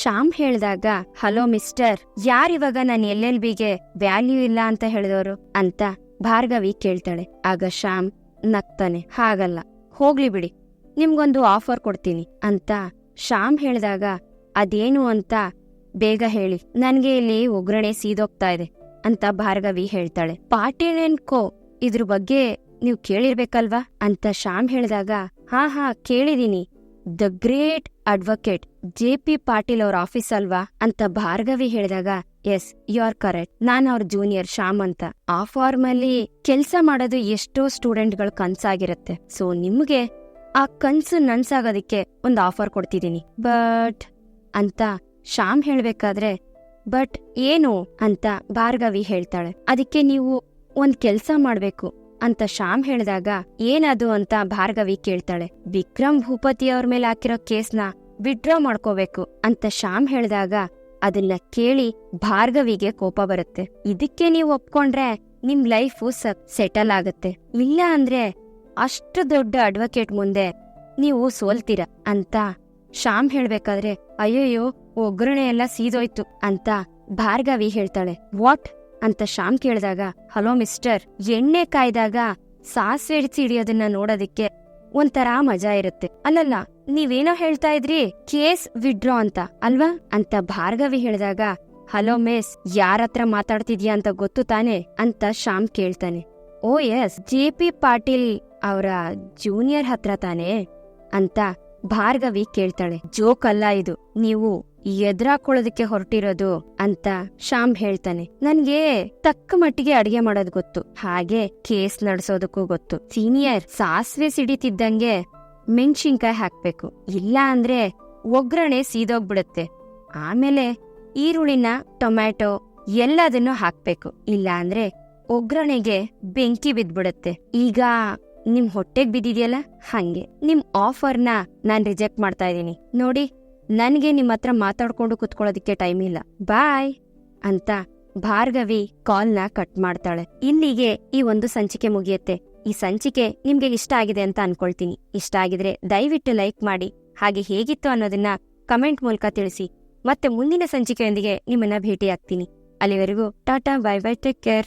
ಶ್ಯಾಮ್ ಹೇಳಿದಾಗ, ಹಲೋ ಮಿಸ್ಟರ್, ಯಾರಿವಾಗ ನನ್ನ LLBಗೆ ವ್ಯಾಲ್ಯೂ ಇಲ್ಲ ಅಂತ ಹೇಳಿದವರು ಅಂತ ಭಾರ್ಗವಿ ಕೇಳ್ತಾಳೆ. ಆಗ ಶ್ಯಾಮ್ ನಗ್ತಾನೆ, ಹಾಗಲ್ಲ, ಹೋಗ್ಲಿ ಬಿಡಿ, ನಿಮ್ಗೊಂದು ಆಫರ್ ಕೊಡ್ತೀನಿ ಅಂತ ಶ್ಯಾಮ್ ಹೇಳಿದಾಗ, ಅದೇನು ಅಂತ ಬೇಗ ಹೇಳಿ, ನನ್ಗೆ ಇಲ್ಲಿ ಒಗ್ಗರಣೆ ಸೀದೋಗ್ತಾ ಇದೆ ಅಂತ ಭಾರ್ಗವಿ ಹೇಳ್ತಾಳೆ. ಪಾಟೀಲ್ ಅಂಡ್ ಕೋ ಇದ್ರ ಬಗ್ಗೆ ನೀವು ಕೇಳಿರ್ಬೇಕಲ್ವಾ ಅಂತ ಶ್ಯಾಮ್ ಹೇಳಿದಾಗ, ಹಾ ಕೇಳಿದೀನಿ, the great advocate JP Patil ಅವ್ರ ಆಫೀಸ್ ಅಲ್ವಾ ಅಂತ ಭಾರ್ಗವಿ ಹೇಳಿದಾಗ, ಎಸ್, ಯು ಆರ್ ಕರೆಕ್ಟ್, ನಾನ್ ಅವ್ರ ಜೂನಿಯರ್ ಶ್ಯಾಮ್ ಅಂತ. ಆ ಫಾರ್ಮ್ ಅಲ್ಲಿ ಕೆಲ್ಸ ಮಾಡೋದು ಎಷ್ಟೋ ಸ್ಟೂಡೆಂಟ್ಗಳ ಕನ್ಸಾಗಿರುತ್ತೆ. ಸೊ ನಿಮ್ಗೆ ಆ ಕನ್ಸು ನನ್ಸಾಗೋದಕ್ಕೆ ಒಂದ್ ಆಫರ್ ಕೊಡ್ತಿದೀನಿ. ಬಟ್ ಅಂತ ಶ್ಯಾಮ್ ಹೇಳ್ಬೇಕಾದ್ರೆ, ಬಟ್ ಏನು ಅಂತ ಭಾರ್ಗವಿ ಹೇಳ್ತಾಳೆ. ಅದಕ್ಕೆ ನೀವು ಒಂದ್ ಕೆಲ್ಸ ಮಾಡ್ಬೇಕು ಅಂತ ಶ್ಯಾಮ್ ಹೇಳಿದಾಗ, ಏನದು ಅಂತ ಭಾರ್ಗವಿ ಕೇಳ್ತಾಳೆ. ವಿಕ್ರಮ್ ಭೂಪತಿ ಅವ್ರ ಮೇಲೆ ಹಾಕಿರೋ ಕೇಸ್ನ ವಿಡ್ರಾ ಮಾಡ್ಕೋಬೇಕು ಅಂತ ಶ್ಯಾಮ್ ಹೇಳಿದಾಗ, ಅದನ್ನ ಕೇಳಿ ಭಾರ್ಗವಿಗೆ ಕೋಪ ಬರುತ್ತೆ. ಇದಕ್ಕೆ ನೀವು ಒಪ್ಕೊಂಡ್ರೆ ನಿಮ್ ಲೈಫು ಸೆಟಲ್ ಆಗತ್ತೆ, ಇಲ್ಲ ಅಂದ್ರೆ ಅಷ್ಟು ದೊಡ್ಡ ಅಡ್ವೊಕೇಟ್ ಮುಂದೆ ನೀವು ಸೋಲ್ತೀರ ಅಂತ ಶ್ಯಾಮ್ ಹೇಳ್ಬೇಕಾದ್ರೆ, ಅಯ್ಯಯ್ಯೋ ಒಗ್ಗರಣೆ ಎಲ್ಲ ಸೀದೋಯ್ತು ಅಂತ ಭಾರ್ಗವಿ ಹೇಳ್ತಾಳೆ. ವಾಟ್ ಅಂತ ಶ್ಯಾಮ್ ಕೇಳಿದಾಗ, ಹಲೋ ಮಿಸ್ಟರ್, ಎಣ್ಣೆ ಕಾಯ್ದಾಗ ಸಾಸ್ವೆ ಹಿಡಿಯೋದನ್ನ ನೋಡೋದಿಕ್ಕೆ ಒಂಥರ ಮಜಾ ಇರುತ್ತೆ. ಅಲ್ಲಲ್ಲ, ನೀವೇನೋ ಹೇಳ್ತಾ ಇದ್ರಿ, ಕೇಸ್ ವಿಡ್ರಾ ಅಂತ ಅಲ್ವಾ ಅಂತ ಭಾರ್ಗವಿ ಹೇಳಿದಾಗ, ಹಲೋ ಮಿಸ್, ಯಾರತ್ರ ಮಾತಾಡ್ತಿದ್ಯಾ ಅಂತ ಗೊತ್ತು ತಾನೆ ಅಂತ ಶ್ಯಾಮ್ ಕೇಳ್ತಾನೆ. ಓ ಎಸ್, JP ಪಾಟೀಲ್ ಅವರ ಜೂನಿಯರ್ ಹತ್ರ ತಾನೆ ಅಂತ ಭಾರ್ಗವಿ ಕೇಳ್ತಾಳೆ. ಜೋಕ್ ಅಲ್ಲ ಇದು, ನೀವು ಎದುರಾಕೊಳ್ಳೋದಕ್ಕೆ ಹೊರಟಿರೋದು ಅಂತ ಶ್ಯಾಮ್ ಹೇಳ್ತಾನೆ. ನನ್ಗೆ ತಕ್ಕ ಮಟ್ಟಿಗೆ ಅಡಿಗೆ ಮಾಡೋದ್ ಗೊತ್ತು, ಹಾಗೆ ಕೇಸ್ ನಡೆಸೋದಕ್ಕೂ ಗೊತ್ತು. ಸೀನಿಯರ್, ಸಾಸ್ವೆ ಸಿಡಿತಿದ್ದಂಗೆ ಮೆಣಸಿನ್ಕಾಯಿ ಹಾಕ್ಬೇಕು, ಇಲ್ಲ ಅಂದ್ರೆ ಒಗ್ಗರಣೆ ಸೀದೋಗ್ಬಿಡುತ್ತೆ. ಆಮೇಲೆ ಈರುಳ್ಳಿನ, ಟೊಮ್ಯಾಟೊ ಎಲ್ಲದನ್ನು ಹಾಕ್ಬೇಕು, ಇಲ್ಲ ಅಂದ್ರೆ ಒಗ್ಗರಣೆಗೆ ಬೆಂಕಿ ಬಿದ್ಬಿಡುತ್ತೆ. ಈಗ ನಿಮ್ ಹೊಟ್ಟೆಗ್ ಬಿದ್ದಿದ್ಯಲ್ಲ, ಹಂಗೆ ನಿಮ್ ಆಫರ್ನ ನಾನ್ ರಿಜೆಕ್ಟ್ ಮಾಡ್ತಾ ಇದೀನಿ. ನೋಡಿ, ನನ್ಗೆ ನಿಮ್ ಹತ್ರ ಮಾತಾಡ್ಕೊಂಡು ಕುತ್ಕೊಳ್ಳೋದಿಕ್ಕೆ ಟೈಮ್ ಇಲ್ಲ, ಬಾಯ್ ಅಂತ ಭಾರ್ಗವಿ ಕಾಲ್ನ ಕಟ್ ಮಾಡ್ತಾಳೆ. ಇಲ್ಲಿಗೆ ಈ ಒಂದು ಸಂಚಿಕೆ ಮುಗಿಯುತ್ತೆ. ಈ ಸಂಚಿಕೆ ನಿಮ್ಗೆ ಇಷ್ಟ ಆಗಿದೆ ಅಂತ ಅನ್ಕೊಳ್ತೀನಿ. ಇಷ್ಟ ಆಗಿದ್ರೆ ದಯವಿಟ್ಟು ಲೈಕ್ ಮಾಡಿ, ಹಾಗೆ ಹೇಗಿತ್ತು ಅನ್ನೋದನ್ನ ಕಮೆಂಟ್ ಮೂಲಕ ತಿಳಿಸಿ. ಮತ್ತೆ ಮುಂದಿನ ಸಂಚಿಕೆಯೊಂದಿಗೆ ನಿಮ್ಮನ್ನ ಭೇಟಿಯಾಗ್ತೀನಿ. ಅಲ್ಲಿವರೆಗೂ Tata, bye bye, take care.